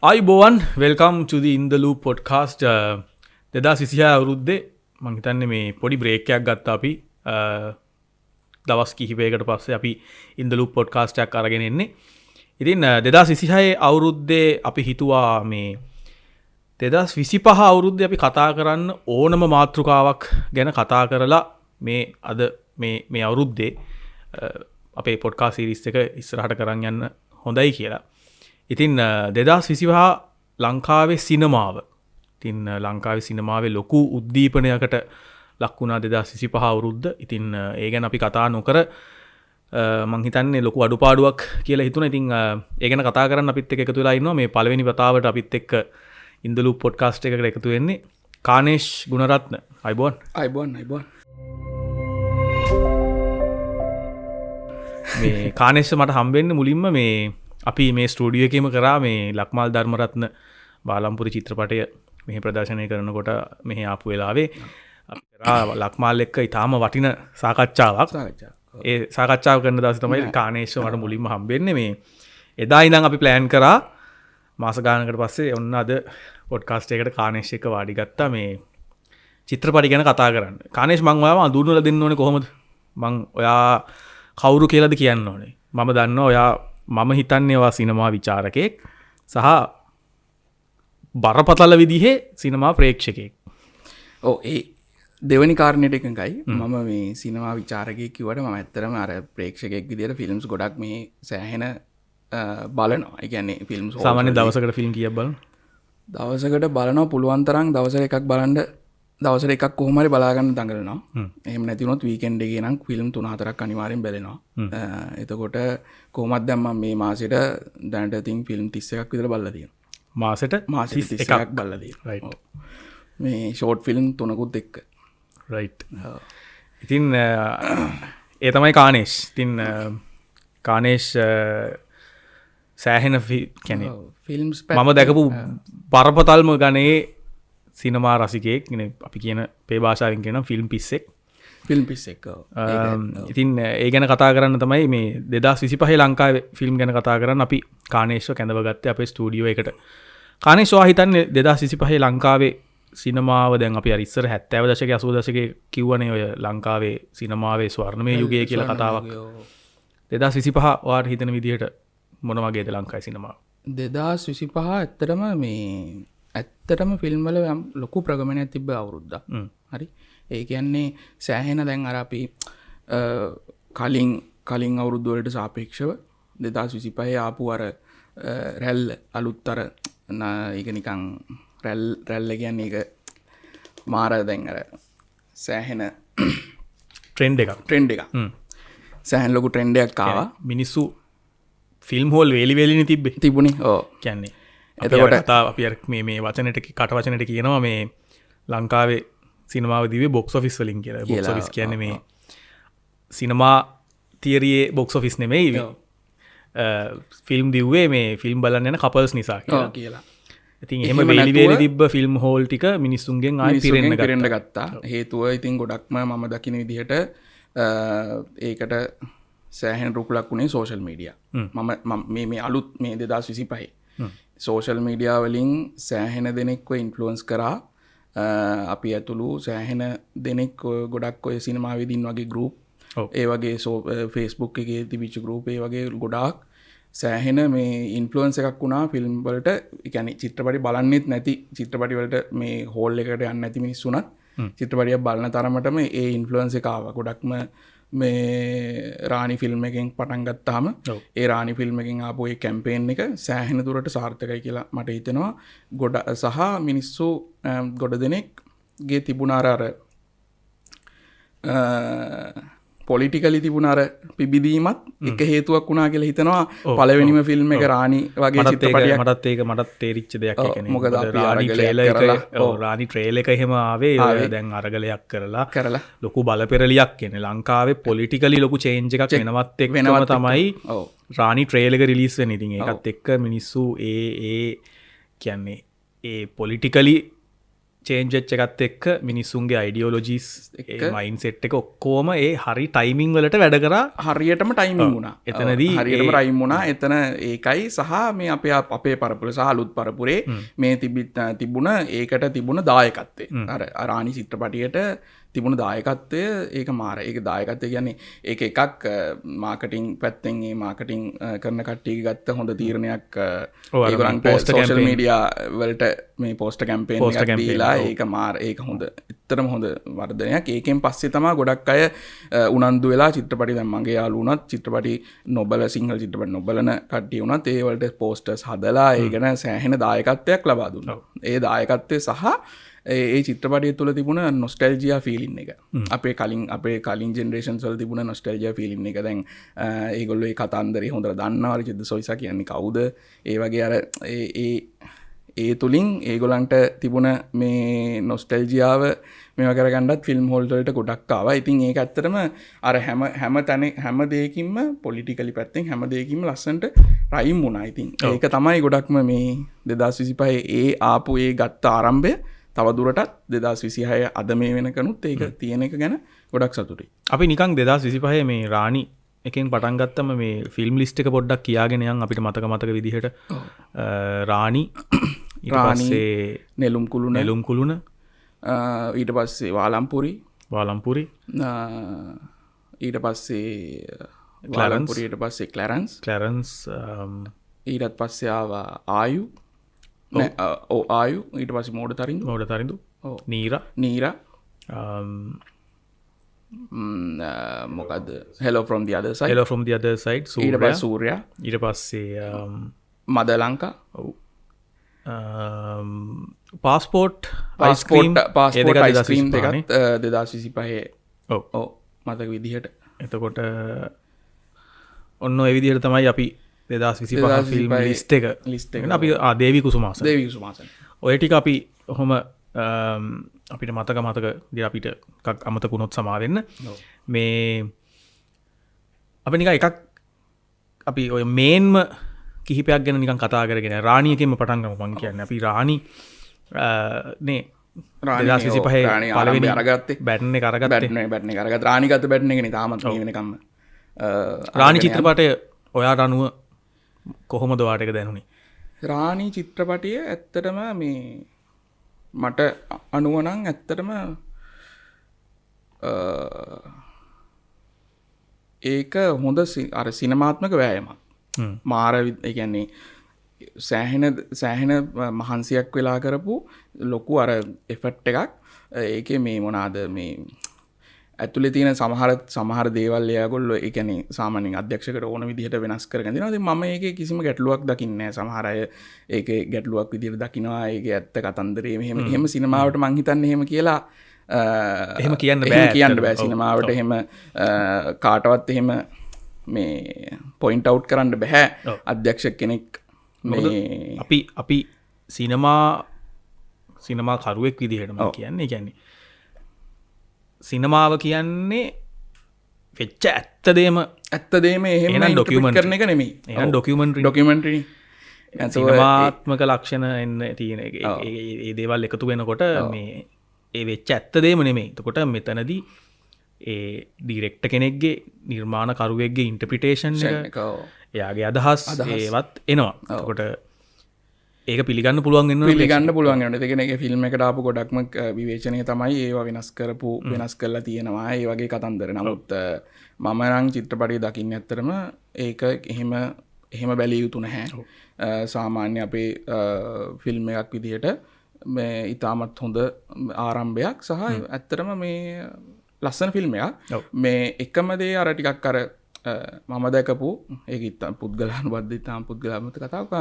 අයිබෝවන් welcome to the In the Loop podcast 2026 අවුරුද්දේ මං හිතන්නේ මේ පොඩි බ්‍රේක් එකක් ගත්තා අපි දවස් කිහිපයකට පස්සේ අපි In the Loop podcast එකක් අරගෙන එන්නේ. ඉතින් 2026 අවුරුද්දේ අපි හිතුවා මේ 2025 අවුරුද්දේ අපි කතා කරන්න ඕනම මාතෘකාවක් ගැන කතා කරලා මේ අද මේ අවුරුද්දේ අපේ පොඩ්කාස්ට් සීරීස් එක ඉස්සරහට කරන් යන්න හොඳයි කියලා. ඉතින් 2025 ලංකාවේ සිනමාව ඉතින් ලංකාවේ සිනමාවේ ලොකු උද්දීපනයකට ලක් වුණා 2025 අවුරුද්ද. ඉතින් ඒ ගැන අපි කතා නොකර මං හිතන්නේ ලොකු අඩුපාඩුවක් කියලා හිතුණා. ඉතින් ඒ ගැන කතා කරන්න අපිත් එක්ක එකතු වෙලා ඉන්නවා මේ පළවෙනි වතාවට අපිත් එක්ක In the Loop podcast එකකට එකතු වෙන්නේ කානේෂ් ගුණරත්න. අයිබෝන් මේ කානේෂ් මට හම්බෙන්න මුලින්ම මේ අපි මේ ස්ටූඩියෝ එකේම කරා මේ ලක්මාල් ධර්මරත්න බාලම්පුරි චිත්‍රපටය මෙහි ප්‍රදර්ශනය කරනකොට මෙහි ආපු වෙලාවේ අපි කරා ලක්මාල් එක්ක ඊටාම වටින සාකච්ඡාවක්. ඒ සාකච්ඡාව කරන දවසේ තමයි කානේෂ් මට මුලින්ම හම්බෙන්නේ. මේ එදා ඉඳන් අපි ප්ලෑන් කරා මාස ගානකට පස්සේ ඔන්න අද පොඩ්කාස්ට් එකකට කානේෂ් එක්ක වාඩි ගත්තා මේ චිත්‍රපටි ගැන කතා කරන්න. කානේෂ් මං ඔයාව අඳුරලා දෙන්න ඕනේ කොහොමද? මං ඔයා කවුරු කියලාද කියන්න ඕනේ? මම දන්නවා ඔයා මම හිතන්නේ ඔයා සිනමා විචාරකයෙක් සහ බරපතල විදිහේ සිනමා ප්‍රේක්ෂකයෙක්. ඒ දෙවනි කාරණයට එකඟයි. මම මේ සිනමා විචාරකයෙක් කිව්වට මම ඇත්තටම අර ප්‍රේක්ෂකයෙක් විදිහට ෆිල්ම්ස් ගොඩක් මේ සෑහෙන බලනවා. ඒ කියන්නේ ෆිල්ම්ස් සාමාන්‍ය දවසකට ෆිල්ම් කීයක් බලනවා? දවසකට බලනවා පුළුවන් තරම් දවසට එකක් බලන්න දවසට එකක් කොහොම හරි බලා ගන්න දඟලනවා. එහෙම නැති වුණොත් වීකෙන්ඩ් එකේ නම් ෆිල්ම් 3-4ක් අනිවාර්යෙන් බලනවා. එතකොට කොහොමද දැන් මම මේ මාසෙට දැනට තින් ෆිල්ම් 31ක් විතර බලලා තියෙනවා. මාසෙට 31ක් බලලා තියෙනවා. රයිට්. මේ ෂෝට් ෆිල්ම් 3කුත් එක්ක. රයිට්. ඉතින් ඒ තමයි කානේෂ්. ඉතින් කානේෂ් සෑහෙන කියන්නේ ෆිල්ම්ස් මම දැකපු බරපතල්ම ගණේ සිනමා රසිකයෙක් අපි කියන පේ භාෂාවෙන් කියන ෆිල්ම් පිස්සෙක්. ඉතින් ඒ ගැන කතා කරන්න තමයි මේ 2025 ලංකාවේ ෆිල්ම් ගැන කතා කරන්න අපි කානේෂ්ව කැඳව ගත්තේ අපේ ස්ටුඩියෝ එකට. කානේෂ් ඔයා හිතන්නේ 2025 ලංකාවේ සිනමාව දැන් අපි අර ඉස්සර 70 දශකයේ 80 දශකයේ කිව්වනේ ඔය ලංකාවේ සිනමාවේ ස්වර්ණමය යුගය කියලා කතාවක්. 2025 ඔයාට හිතන විදිහට මොන වගේද ලංකාවේ සිනමාව? 2025 ඇත්තටම ෆිල්ම් වල ලොකු ප්‍රගමනයක් තිබ්බ අවුරුද්දක්. හරි. ඒ කියන්නේ සෑහෙන දැන් අර අපි කලින් අවුරුදු වලට සාපේක්ෂව 2025 ආපු අර රැල්ල අලුත් අර ඒක නිකන් රැල්ල කියන්නේ ඒක මාර දැන් අර සෑහෙන ට්‍රෙන්ඩ් එකක්. සෑහෙන ලොකු ට්‍රෙන්ඩ් එකක් ආවා. මිනිස්සු ෆිල්ම් හෝල් වේලිනේ තිබුණේ. ඔව්. කියන්නේ එතකොට අපි මේ වචනට කට වචනට කියනවා මේ ලංකාවේ සිනමාව දිවේ බොක්ස් ඔෆිස් වලින් කියලා. බොක්ස් ඔෆිස් කියන්නේ මේ සිනමා තියරියේ බොක්ස් ඔෆිස් නෙමෙයි. ෆිල්ම් දිව්වේ මේ ෆිල්ම් බලන්න යන කපල්ස් නිසා කියලා. ඉතින් එහෙම වේලි තිබ්බ ෆිල්ම් හෝල් ටික මිනිස්සුන්ගෙන් ආයි පිරෙන්න ගත්තා. හේතුව ඉතින් ගොඩක්ම මම දකින විදිහට ඒකට සෑහෙන රුකුලක් වුණේ සෝෂල් මීඩියා. මම මේ අලුත් මේ 2025 සෝෂල් මීඩියා වලින් සෑහෙන දෙනෙක්ව ඉන්ෆ්ලුවන්ස් කරා. අපි ඇතුළු සෑහෙන දෙනෙක් ගොඩක් ඔය සිනමාවේදීන් වගේ ගෲප් ඒ වගේ ෆේස්බුක් එකේ තිබිච්ච ගෲප් ඒ වගේ ගොඩාක් සෑහෙන මේ ඉන්ෆ්ලුවන්ස් එකක් වුණා ෆිල්ම් වලට. ඒ කියන්නේ චිත්‍රපටි බලන්නෙත් නැති චිත්‍රපටි වලට මේ හෝල් එකකට යන්නේ නැති මිනිස්සුණත් චිත්‍රපටියක් බලන තරමටම ඒ ඉන්ෆ්ලුවන්ස් එක ආවා. ගොඩක්ම මේ රාණි ෆිල්ම් එකෙන් පටන් ගත්තාම ඒ රාණි ෆිල්ම් එකෙන් ආපු ඒ කැම්පේන් එක සෑහෙන දුරට සාර්ථකයි කියලා මට හිතෙනවා. සහ මිනිස්සු ගොඩ දෙනෙක්ගේ තිබුණ අර පොලිටිකලි තිබුණ අර පිබිදීමත් එක හේතුවක් වුණා කියලා හිතනවා. පළවෙනිම ෆිල්ම් එක රාණි වගේ චිත්‍රපටයක්. මටත් තේරිච්ච දෙයක් ඒක නේ. මොකද රාණි ට්‍රේලර් එක එහෙම ආවේ දැන් අරගලයක් කරලා ලොකු බලපෙරලියක් කියන්නේ ලංකාවේ පොලිටිකලි ලොකු චේන්ජ් එකක් වෙනවත් එක්කම තමයි රාණි ට්‍රේලර් එක රිලීස් වෙන්නේ. ඉතින් ඒකත් එක්ක මිනිස්සු ඒ කියන්නේ ඒ පොලිටිකලි චේන්ජ් වෙච්ච එකත් එක්ක මිනිස්සුන්ගේ අයිඩියෝලොජිස් මයින්ඩ් සෙට් එක ඔක්කොම ඒ හරි ටයිමින් වලට වැඩ කරා හරියටම ටයිමින් වුණා. එතනදී හරියටම රයිම් වුණා. එතන ඒකයි සහ මේ අපේ පරපුර සහ අලුත් පරපුරේ මේ තිබුණ ඒකට තිබුණ දායකත්වය. අර රාණි චිත්‍රපටියට තිබුණ දායකත්වය ඒක මාර. ඒක දායකත්වය කියන්නේ ඒක එකක් මාකටිං පැත්තෙන් ඒ මාකටිං කරන කට්ටිය ගත්ත හොඳ තීරණයක්. ඒගොල්ලන්ට සෝෂල් මීඩියා වලට මේ පෝස්ටර් කැම්පේන් එකක් දීලා ඒක මාර ඒක හොඳ ඇත්තටම හොඳ වර්ධනයක්. ඒකෙන් පස්සේ තමයි ගොඩක් අය උනන්දු වෙලා චිත්‍රපටි දැන් මගේ යාළුවෝ උනත් චිත්‍රපටි නොබල සිංහල චිත්‍රපටි නොබලන කට්ටිය උනත් ඒ වලට පෝස්ටර්ස් හදලා ඒ ගැන සෑහෙන දායකත්වයක් ලබා දුන්නා. ඒ දායකත්වය සහ ඒ චිත්‍රපටිය තුළ තිබුණ නොස්ටැල්ජියා ෆීලින් එක අපේ කලින් ජෙනරේෂන් වල තිබුණ නොස්ටැල්ජියා ෆීලින් එක දැන් ඒගොල්ලෝ ඒ කතන්දරේ හොඳට දන්නවා රිචඩ් සොයිසා කියන්නේ කවුද ඒ වගේ අර ඒ තුලින් ඒගොල්ලන්ට තිබුණ මේ නොස්ටැල්ජියාව මේවා කරගන්නත් ෆිල්ම් හෝල් වලට ගොඩක් ආවා. ඉතින් ඒක ඇත්තටම අර හැම දෙයකින්ම පොලිටිකලි පැත්තෙන් හැම දෙයකින්ම ලස්සනට රයිම් වුණා. ඉතින් ඒක තමයි ගොඩක්ම මේ 2025 ඒ ආපු ඒ ගත්ත ආරම්භය තවදුරටත් 2026 අද මේ වෙනකනුත් ඒක තියෙන එක ගැන ගොඩක් සතුටුයි. අපි නිකන් 2025 මේ රාණි එකෙන් පටන් ගත්තම මේ ෆිල්ම් ලිස්ට් එක පොඩ්ඩක් කියාගෙන යන් අපිට මතක විදිහට රාණි ඊට පස්සේ නෙළුම් කුළුණ ඊට පස්සේ වාලම්පුරි ඊට පස්සේ වාලම්පුරි ඊට පස්සේ ක්ලැරන්ස් ඊටත් පස්සේ ආවා ආයු ආයු ඊට පස්සේ මෝඩ තරිඳු නීරා මොකක්ද Hello from the other side ඊට පස්සේ සූර්යා ඊට පස්සේ මද ලංකා පාස්පෝට් අයිස්ක්‍රීම් දෙකත් 2025 ඔව් මතක විදිහට. එතකොට ඔන්න ඒ විදිහට තමයි අපි 2025 ෆිල්ම් ලිස්ට් එක අපි දේවි කුසුමාසන ඔය ටික අපි ඔහොම අපිට මතක අපිට එකක් අමතකුණොත් සමාවෙන්න මේ අපි නිකන් එකක් අපි ඔය මේන්ම කිහිපයක් ගැන නිකන් කතා කරගෙන රාණියකින්ම පටන් ගමු. මං කියන්නේ අපි රාණි නේ 2025 පළවෙනි අරගත්තේ බැටන් එක අරගත්තේ රාණි ගත්ත බැටන් එකනේ තාමත් මේ වෙනකම්ම. රාණි චිත්‍රපටය ඔයාට අනුව කොහොමද වාට එක දැනුනේ? රාණි චිත්‍රපටිය ඇත්තටම මේ මට අනුව නම් ඇත්තටම ඒක හොඳ අර සිනමාත්මක වෑයමක්. මාර ඒ කියන්නේ සෑහෙන මහන්සියක් වෙලා කරපු ලොකු අර එෆර්ට් එකක්. ඒකේ මේ මොනවාද මේ ඇතුලේ තියෙන සමහර දේවල් එයාගොල්ලෝ ඒ කියන්නේ සාමාන්‍යයෙන් අධ්‍යක්ෂකට ඕන විදිහට වෙනස් කරගෙන දෙනවා. ඉතින් මම ඒකේ කිසිම ගැටලුවක් දකින්නේ නැහැ. සමහර අය ඒකේ ගැටලුවක් විදිහට දකිනවා. ඒකේ ඇත්ත කතන්දරේ මෙහෙම සිනමාවට මං හිතන්නේ එහෙම කියලා එහෙම කියන්න බෑ. සිනමාවට එහෙම කාටවත් එහෙම මේ පොයින්ට් අවුට් කරන්න බෑ අධ්‍යක්ෂ කෙනෙක්. මේ අපි සිනමා කරුවෙක් විදිහට මම කියන්නේ සිනමාව කියන්නේ වෙච්ච ඇත්තදේම එහෙම ඩොකියුමන්ට් කරන එක නෙමෙයි. එහෙනම් ඩොකියුමන්ටරි සිනමාත්මක ලක්ෂණ එන්න තියෙන ඒ දේවල් එකතු වෙනකොට මේ ඒ වෙච්ච ඇත්තදේම නෙමෙයි. එතකොට මෙතනදී ඒ ඩිරෙක්ටර් කෙනෙක්ගේ නිර්මාණකරුවෙක්ගේ ඉන්ටර්ප්‍රිටේෂන් එක එයාගේ අදහස් ඒවත් එනවා. එතකොට ඒක පිළිගන්න පුළුවන් වෙනවා. ඒ කියන්නේ ෆිල්ම් එකට ආපු ගොඩක්ම විවේචනය තමයි ඒවා වෙනස් කරලා තියෙනවා. ඒ වගේ කතන්දර. නමුත් මම නම් චිත්‍රපටිය දකින්න ඇත්තටම ඒක එහෙම බැලිය යුතු නැහැ. සාමාන්‍ය අපේ ෆිල්ම් එකක් විදිහට මේ ඉතාමත් හොඳ ආරම්භයක් සහ ඇත්තටම මේ ලස්සන ෆිල්ම් එකක්. මේ එකම දේ අර ටිකක් අර මම දැකපු ඒක ඉතින් පුද්ගලානුබද්ධ ඉතාම පුද්ගලාත්මක කතාවක්.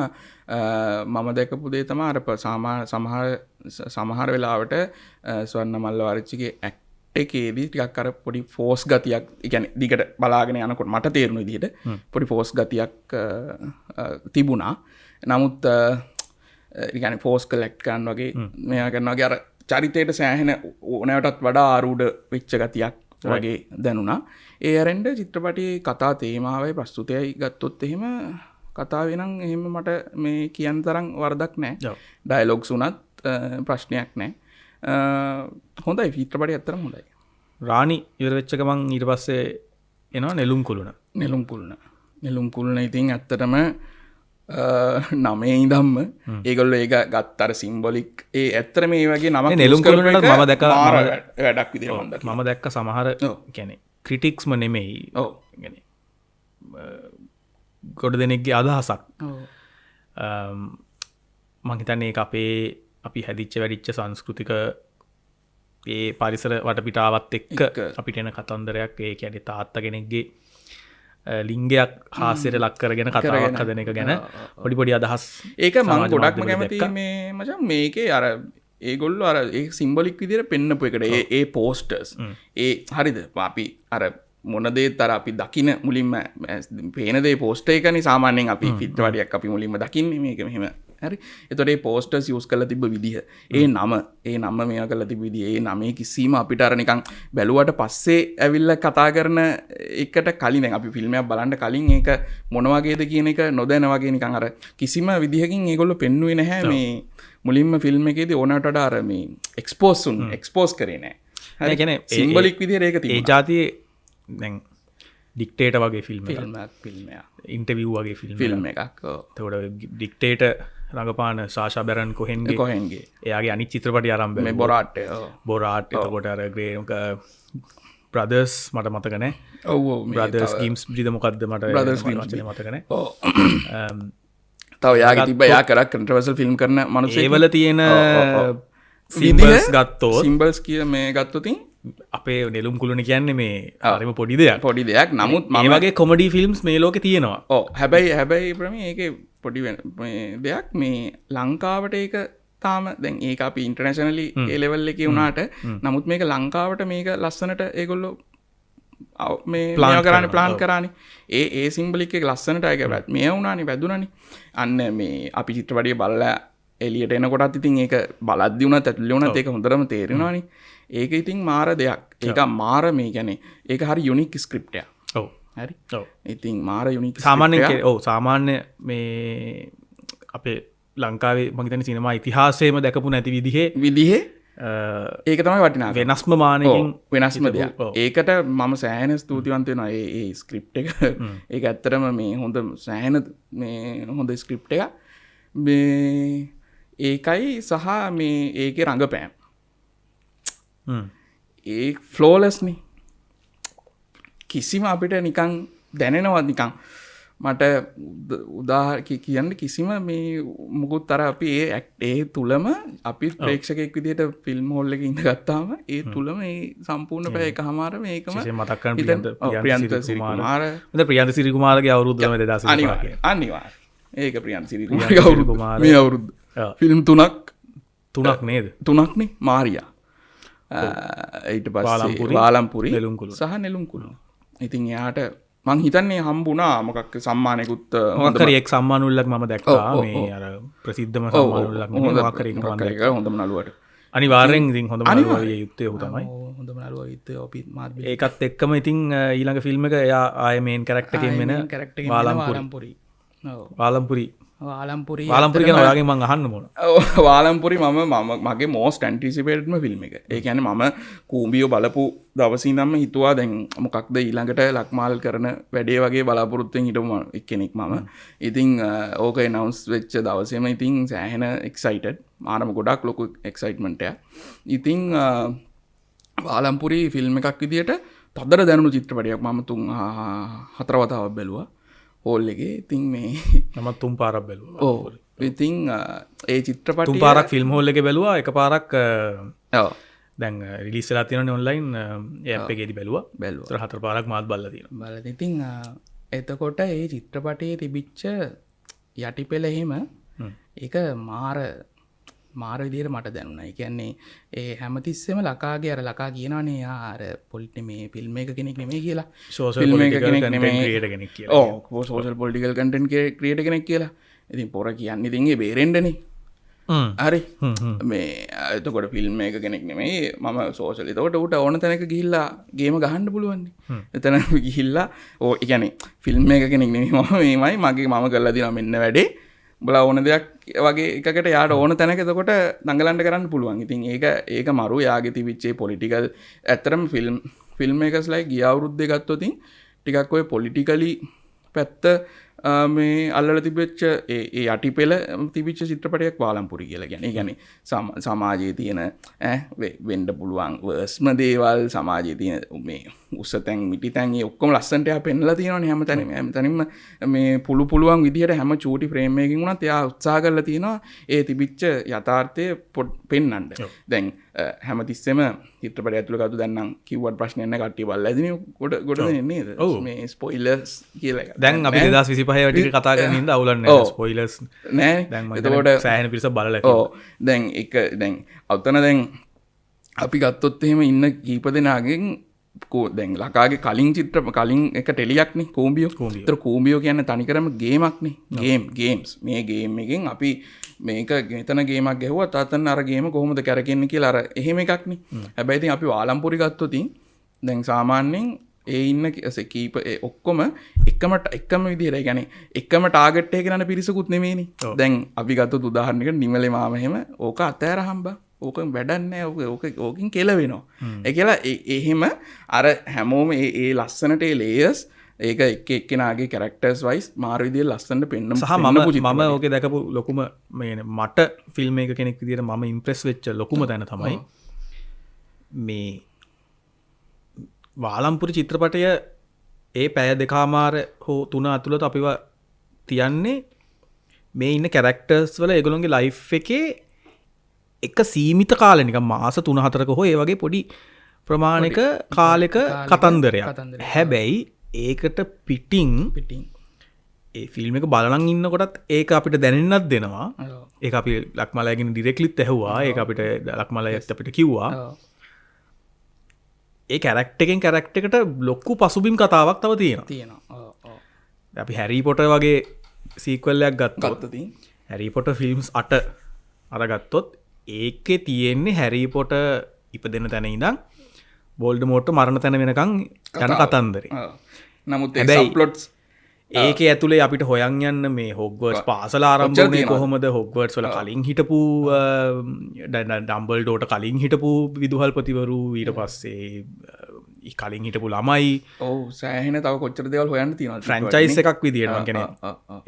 මම දැකපු දේ තමයි අර සමහර වෙලාවට ස්වර්ණමල්ල වර්ච්චිගේ ඇක්ට් එකේදී ටිකක් අර පොඩි ෆෝස් ගතියක්, ඒ කියන්නේ දිගට බලාගෙන යනකොට මට තේරුණ විදිහට පොඩි ෆෝස් ගතියක් තිබුණා. නමුත් ඒ කියන්නේ ෆෝස් කලෙක්ට් කරන වගේ මෙයා කරනවා වගේ අර චරිතයට සෑහෙන ඕනෑවටත් වඩා ආරූඪ වෙච්ච ගතියක් වගේ දැනුණා. ඒ අරෙන්ඩ චිත්‍රපටියේ කතා තේමාවයි ප්‍රස්තුතයයි ගත්තොත් එහෙම කතාවේ නම් එහෙම මට මේ කියන්න තරම් වරදක් නැහැ. ඩයලොග්ස් උනත් ප්‍රශ්නයක් නැහැ. හොඳයි චිත්‍රපටය ඇත්තටම හොඳයි. රාණි ඉවර වෙච්ච ගමන් ඊට පස්සේ එනවා නෙළුම් නෙළුම් කුළුණ ඉතින් ඇත්තටම නමේ ඉදම්ම ඒගොල්ලෝ ඒක ගත්තර සිම්බොලික් ඒ ඇත්තට මේ වගේ නම නෙළුම් කුළුණට මම දැක වැඩක් විදිහට මම දැක්ක සමහර කියන්නේ ක්‍රිටික්ස්ම නෙමෙයි ගොඩ දෙනෙක්ගේ අදහසක් මං හිතන්නේ ඒක අපේ අපි හැදිච්ච වැඩිච්ච සංස්කෘතික ඒ පරිසර වටපිටාවත් එක්ක අපිට එන කතන්දරයක් ඒ කියන්නේ තාත්තා කෙනෙක්ගේ ලිංගයක් හාස්‍යයට ලක් කරගෙන කතාවක් හදන එක ගැන පොඩි පොඩි අදහස් ඒක මම ගොඩක්ම කැමති මේ මචං මේකේ අර ඒගොල්ලෝ අර ඒ සිම්බොලික් විදිහට පෙන්නපු එකට ඒ පෝස්ටර්ස් ඒ හරිද අපි අර මොනදේත් අර අපි දකින මුලින්ම පේන දේ පෝස්ටර් එකනේ සාමාන්‍යයෙන් අපි පිටවඩියක් අපි මුලින්ම දකින්නේ මේක මෙහෙම හරි එතකොට මේ පෝස්ටර්ස් යූස් කරලා තිබ්බ විදිහ ඒ නම මේවා කරලා තිබ්බ විදිහ ඒ නමේ කිසිම අපිට අර නිකන් බැලුවට පස්සේ ඇවිල්ලා කතා කරන එකට කලින් දැන් අපි ෆිල්ම් එකක් බලන්න කලින් ඒක මොන වගේද කියන එක නොදැන වගේ නිකන් අර කිසිම විදිහකින් ඒගොල්ලෝ පෙන්නුවේ නැහැ මේ මුලින්ම ෆිල්ම් එකේදී ඕනට වඩා අර මේ එක්ස්පෝස් කරේ නැහැ හරි කියන්නේ සිම්බොලික් විදිහට ඒක තිබුණා ඒ જાතියේ දැන් ඩික්ටේට වගේ ෆිල්ම් ඉන්ටවිව් වගේ ෆිල්ම් එකක් තොට ඩික්ටේට රඟපාන සාශා බැරන් කොහෙන්ගේ එයාගේ අනි චිත්‍රපටි ආරම්භ මේ බොරාට් කොට අර ග්‍රේක ප්‍රදර්ස් මට මතකනෑ බ්‍රදර්ස් ගීම්ස් බ්‍රිද මොකක්ද මට මතකන තව යාගේ තිබ යා කරක් කන්ට්‍රවසල් ෆිල්ම් කරන මනුස ඒවල තියෙන සිම්බල්ස් ගත්තෝ සිම්බල්ස් කිය මේ ගත්තුතින් අපේ නෙළුම් කුළුණ කියන්නේ මේ අරම පොඩි දෙයක් නමුත් මේ වගේ කොමඩි ෆිල්ම්ස් මේ ලෝක තියෙනවා හැබැයි ප්‍රම ඒක පොඩි දෙයක් මේ ලංකාවට ඒක තාම දැන් ඒ අපි ඉන්ටර්නේශනලි ඒලෙවල් එක වුණාට නමුත් මේක ලංකාවට මේක ලස්සනට ඒගොල්ලෝ මේ කරන්න ප්ලාන් කරන්න ඒ සිම්බලික් එක ලස්සනට අයක පැත් මේ වුණනි වැදුනනි අන්න මේ අපි චිත්‍රපටිය බලලා එලියට එනකොටත් ඉතින් ඒක බලද්දි වුණත් ඇතුළේ වුණත් ඒක හොඳටම තේරෙනවානේ ඒක ඉතින් මාර දෙයක් ඒක මාර මේ කියන්නේ ඒක හරි යුනික් ස්ක්‍රිප්ට් එකක් ඔව් හරි ඉතින් මාර යුනික් සාමාන්‍යයෙන් ඔව් සාමාන්‍ය මේ අපේ ලංකාවේ මම හිතන්නේ සිනමා ඉතිහාසයේම දැකපු නැති විදිහේ ඒක තමයි වටිනා වෙනස්ම මානකින් වෙනස්ම දෙයක් ඒකට මම සෑහෙන ස්තුතිවන්ත වෙනවා ඒ ස්ක්‍රිප්ට් එක ඒක ඇත්තටම මේ හොඳ සෑහෙන මේ හොඳ ස්ක්‍රිප්ට් එකක් මේ ඒකයි සහ මේ ඒකේ රඟපෑම් ඒ ෆ්ලෝලස්නේ කිසිම අපිට නිකන් දැනෙනවා නිකන් මට කියන්න කිසිම මේ මුකුත් අර අපි ඒ තුළම අපි ප්‍රේක්ෂකෙක් විදිහට ෆිල්ම් හෝල් එකේ ඉඳගත්තාම ඒ තුළම ඒ සම්පූර්ණ පැය එකමාර මේකම මතක් කරන් ප්‍රියන්ත සිරිකුමාරගේ අවුරුද්දම 2000 අනිවාර්ය ඒක ප්‍රියන්ත සිරිකුමාරගේ අවුරුද්ද මේ අවුරුද්ද ෆිල්ම් තුනක් නේද තුනක්නේ මාරියා ඊට පස්සේ වාලම්පුරි සහ නෙළුම් කුළුණ ඉතින් එයාට මං හිතන්නේ හම්බුණා මොකක් සම්මානයකුත් මොකක්කරයෙක් සම්මානුල්ලක් මම දැක්කා මේ අර ප්‍රසිද්ධම සම්මානුල්ලක් මොකක්කරයෙක් හොඳම නළුවට අනිවාර්යෙන් ඉතින් හොඳම නළුවා විය යුත්තේ ඔහු තමයි හොඳම නළුවා යුත්තේ ඔපි මාත් ඒකත් එක්කම ඉතින් ඊළඟ ෆිල්ම් එක එයා ආයේ මේන් කැරක්ටර් එකෙන් වෙන වාලම්පුරි වාලම්පුරි ගැන ඔයාගෙන් මං අහන්න ඕන වාලම්පුරි මගේ මෝස්ට් ඇන්ටිසිපේටඩ්ම ෆිල්ම් එක ඒ කියන්නේ මම කූඹියෝ බලපු දවසේ ඉඳන්ම හිතුවා දැන් මොකක්ද ඊළඟට ලක්මාල් කරන වැඩේ වගේ බලාපොරොත්තුෙන් හිටපු එක්කෙනෙක් මම ඉතින් ඕක ඇනවුන්ස් වෙච්ච දවසේම ඉතින් සෑහෙන එක්සයිටඩ් මාරම ගොඩක් ලොකු එක්සයිට්මන්ට් එකක් ඉතින් වාලම්පුරි ෆිල්ම් එකක් විදියට තදර දැනුණු චිත්‍රපටයක් මම 4 වතාවක් බැලුවා හෝල් එකේ ඉතින් මේ නමත් 3 පාරක් බැලුවා ඔව් ඉතින් ඒ චිත්‍රපටිය 3 පාරක් ෆිල්ම් හෝල් එකේ බැලුවා එක පාරක් ඔව් දැන් රිලීස් වෙලා තියෙනනේ ඔන්ලයින් ඇප් එකේදී බැලුවා 4 පාරක් මාත් බලලා තියෙනවා බලලා ඉතින් එතකොට ඒ චිත්‍රපටයේ තිබිච්ච යටිපෙළ එහෙම ඒක මාර විදියට මට දැනුණා. ඒ කියන්නේ ඒ හැමතිස්සෙම ලකාගේ අර ලකා කියනවනේ ආර පොලිටි මේ ෆිල්ම් එක කෙනෙක් නෙමෙයි කියලා. සෝෂල් පොලිටිකල් කන්ටෙන්ට් ක්‍රියේටර් කෙනෙක් කියලා. ඔව් සෝෂල් පොලිටිකල් කන්ටෙන්ට් ක්‍රියේටර් කෙනෙක් කියලා. ඉතින් පොර කියන්නේ ඉතින් ඒ බේරෙන්නනේ. හරි මේ එතකොට ෆිල්ම් එක කෙනෙක් නෙමෙයි මම සෝෂල්. එතකොට ඌට ඕන තැනක ගිහිල්ලා ගේම ගහන්න පුළුවන්. එතන ගිහිල්ලා ඒ කියන්නේ ෆිල්ම් එක කෙනෙක් නෙමෙයි මම මේමයි මම කරලා දිනවා මෙන්න වැඩේ බල ඕන දෙයක් වගේ එකට යාට ඕන තැනක එතකොට දඟලන්ට කරන්න පුළුවන්. ඉතින් ඒක මරු යාගේ තිබිච්චේ පොලිටිකල් ඇත්තරම ෆිල්ම් එකස් ලයි ගිය අවුරුද්දේ ගත්තොතින් ටිකක් ඔය පොලිටිකලි පැත්ත මේ අල්ලල තිබෙච්ච ඒ යටි පෙළ තිබිච්ච චිත්‍රපටයක් වාලම්පුරි කියලා ගැන ගැන සමාජයේ තියෙන වෙන්ඩ පුළුවන් වර්ස්ම දේවල් සමාජයේ තියෙන මේ උසතැන් මිටිතැන් ඔක්කොම ලස්සන්ට පෙන්ලා තියෙනවනේ හැම තැනම තනින්ම මේ පුළුවන් විදිහට හැම චූටි ෆ්‍රේම් එකකින් වුණත් එයා උත්සාහ කරලා තියෙනවා ඒ තිබිච්ච යථාර්ථය පෙන්වන්න. දැන් හැමතිස්සෙම චිත්‍රපටය ඇතුළේ කවුද දැන් නම් කිව්වට ප්‍රශ්නයක් නැහැ කට්ටිය බලලා ඇදිනේ ගොඩ දෙන්නේ නේද? මේ ස්පොයිලර්ස් කියලා එක. දැන් අපි 2025 වටික කතා කරගෙන ඉඳ අවුලක් නැහැ ස්පොයිලර්ස් නෑ. දැන් මම එතකොට සෑහෙන පිරිසක් බලලා ඔව් දැන් අවතන දැන් අපි ගත්තොත් එහෙම ඉන්න කීප දෙනාගෙන් දැන් ලකාගේ කලින් කලින් එක ටෙලියක්නේ කෝම්බියෝ. ඒතර කෝම්බියෝ කියන්නේ තනිකරම ගේමක්නේ. ගේම්ස් මේ ගේම් එකෙන් අපි මේක මෙතන ගේමක් ගැහුවා තාතන් අර ගේම කොහොමද කරකෙන්නේ කියලා අර එහෙම එකක්නේ. හැබැයි ඉතින් අපි වාලම්පුරි ගත්තොත් දැන් සාමාන්‍යයෙන් ඒ ඉන්න කීප ඔක්කොම එකම විදිහට ඒ කියන්නේ එකම ටාගට් එකේ යන පිරිසකුත් නෙමෙයිනේ. දැන් අපි ගත්තොත් උදාහරණයකට නිමලේ මාම එහෙම ඕක අතෑර හම්බා. ඕක වැඩක් නැහැ. ඕකෙන් කෙලවෙනවා. ඒ කියලා එහෙම අර හැමෝම ඒ ලස්සනට ඒ ලේයර්ස් ඒක එක්කෙනාගේ කැරක්ටර්ස් වයිස් මාර විදිහට ලස්සනට පෙන්නන සහ මම ඕකේ දැකපු ලොකුම මට ෆිල්ම් එක කෙනෙක් විදිහට මම ඉම්ප්‍රෙස් වෙච්ච ලොකුම තැන තමයි මේ වාලම්පුරි චිත්‍රපටය ඒ පැය දෙකමාර හෝ 3 ඇතුළත අපිව තියන්නේ මේ ඉන්න කැරක්ටර්ස් වල ඒගොල්ලොන්ගේ ලයිෆ් එකේ එක සීමිත කාලෙ නිකන් මාස 3-4ක හෝ ඒ වගේ පොඩි ප්‍රමාණික කාලෙක කතන්දරයක්. හැබැයි ඒකට පිටින් ඒ ෆිල්ම් එක බලන් ඉන්නකොටත් ඒක අපිට දැනෙන්නත් දෙනවා. ඒක අපි ලක්මලයගෙන ඩිරෙක්ට්ලිත් ඇහුවා. ඒක අපිට ලක්මලයත් අපිට කිව්වා. ඒ කැරක්ටර් එකෙන් කැරක්ටර් එකට ලොකු පසුබිම් කතාවක් තව තියෙනවා. අපි හැරි පොටර් වගේ සීක්වල් එකක් ගත්තොත් හැරි පොටර් ෆිල්ම්ස් 8 අරගත්තොත් ඒකේ තියෙන්නේ හැරි පොටර් ඉපදෙන තැන ඉඳන් වෝල්ඩමෝර්ට් මරණ තැන වෙනකන් යන කතන්දරේ. නමුත් ඒ සබ්ප්ලොට්ස් ඒක ඇතුළේ අපිට හොයන් යන්න මේ හොග්වර්ඩ්ස් පාසල ආරම්භ වුණේ කොහොමද? හොග්වර්ඩ්ස් වල කලින් හිටපු ඩම්බල්ඩෝට කලින් හිටපු විදුහල්පතිවරු ඊට පස්සේ කලින් හිටපු ළමයි සෑහෙන තව කොච්චර දේවල් හොයන්න තියෙනවා. ෆ්‍රැන්චයිස් එකක් විදියට මම කියන්නේ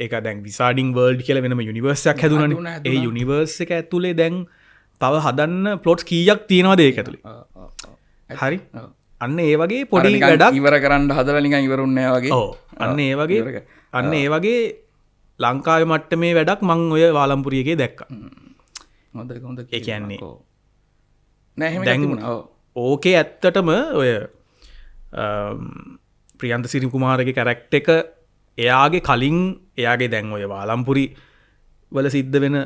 ඒක දැන් විසාඩින් වර්ල්ඩ් කියලා වෙනම යුනිවර්ස් එකක් හැදුණානේ. ඒ යුනිවර්ස් එක ඇතුලේ දැන් තව හදන්න ප්ලොට්ස් කීයක් තියෙනවද ඒක ඇතුලේ? හරි. අන්න ඒ වගේ පොඩි වැඩක් ඉවර කරන්න හදලා නිකන් ඉවරුන්නේ නැහැ වගේ. ඔව්. අන්න ඒ වගේ ලංකාවේ මට්ටමේ වැඩක් මං ඔය වාලම්පුරි එකේ දැක්කා. හොඳ ඒ කියන්නේ නෑ එහෙම තිබුණා. ඔව්. ඕකේ ඇත්තටම ඔය ප්‍රියන්ත සිරි කුමාරගේ කැරක්ටර් එක එයාගේ කලින් එයාගේ දැන් ඔය වාලම්පුරි වල සිද්ධ වෙන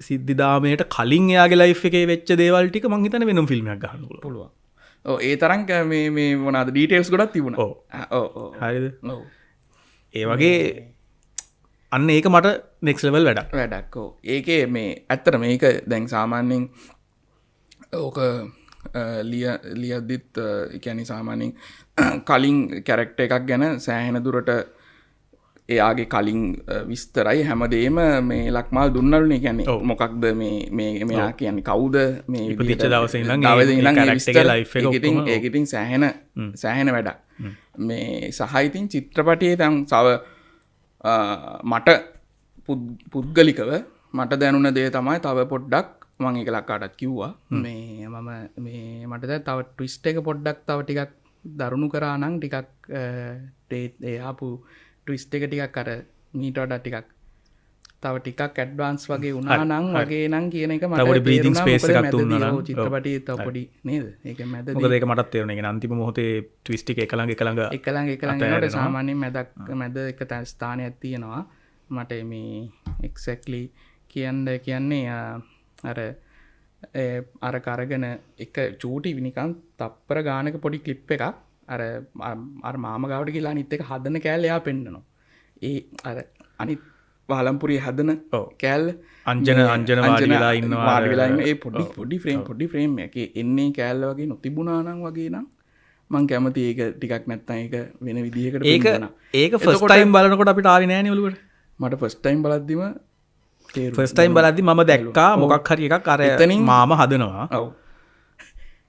සිද්ධිදාමයට කලින් එයාගේ ලයිෆ් එකේ වෙච්ච දේවල් ටික මං හිතන්නේ වෙනම ෆිල්ම් එකක් ගන්න පුළුවන්. ඒ තරම් මේ මොනවාද ඩීටේල්ස් ගොඩක් තිබුණා. ඔව්. හරිද? ඔව්. ඒ වගේ අන්න ඒක මට නෙක්ස්ට් ලෙවල් වැඩක්. ඔව්. ඒකේ මේ ඇත්තට මේක දැන් සාමාන්‍යයෙන් ඕක ලියද්දිත් කියන්නේ සාමාන්‍යයෙන් කලින් කැරක්ටර් එකක් ගැන සෑහෙන දුරට එයාගේ කලින් විස්තරයි හැමදේම මේ ලක්මාල් දුන්නලුනේ. කියන්නේ මොකක්ද මේ මෙයා කියන්නේ කවුද මේ ඉපදිච්ච දවසේ ඉඳන් කැරක්ටර් ලයිෆ් එක ඔක්කොම ඒක ඉතින් සෑහෙන වැඩක්. මේ සහ ඉතින් චිත්‍රපටයේ දැන් මට පුද්ගලිකව මට දැනුණ දේ තමයි තව පොඩ්ඩක් මම ඒක ලක්කාටත් කිව්වා. මේ මම මේ මට දැන් තව ට්විස්ට් එක පොඩ්ඩක් තව ටිකක් දරුණු කරා නම් ටිකක් ඒ ආපු ට්විස්ට් එක ටිකක් අර මීට වඩා ටිකක් තව ටිකක් ඇඩ්වාන්ස් වගේ වුණා නම් වගේ නම් කියන එක මට තව බ්‍රීතිං ස්පේස් එකක් දුන්නා නම් චිත්‍රපටියේ තව පොඩි නේද? ඒක මැද මොකද ඒක මටත් තේරුණා. ඒ කියන්නේ අන්තිම මොහොතේ ට්විස්ට් එක එක ළඟ එනකොට සාමාන්‍යයෙන් මැද එක ස්ථානයක් තියෙනවා. මට මේ එක්සැක්ට්ලි කියන්නේ අර කරගෙන එක චූටි නිකන් තප්පර ගානක පොඩි ක්ලිප් එකක් අර මාම ගාවට කියලා අනිත් එක හදන කෑල්ල එයා පෙන්නනවා. ඒ අර අනිත් වාලම්පුරියේ හදන කෑල්ල අංජන වාඩිලා ඉන්නවා. ඒ පොඩි ෆ්‍රේම් එකේ එන්නේ කෑල්ල වගේ නොතිබුණා නම් වගේ නම් මං කැමති ඒක ටිකක් නැත්තම් ඒක වෙන විදිහකට ඒක ෆස්ට් ටයිම් බලනකොට අපිට ආවේ නෑනේ ඔළුවට. මට ෆස්ට් ටයිම් බලද්දිම ෆස්ට් ටයිම් බලද්දි මම දැක්කා මොකක් හරි එකක් අර එතනින්- මාම හදනවා ඔව්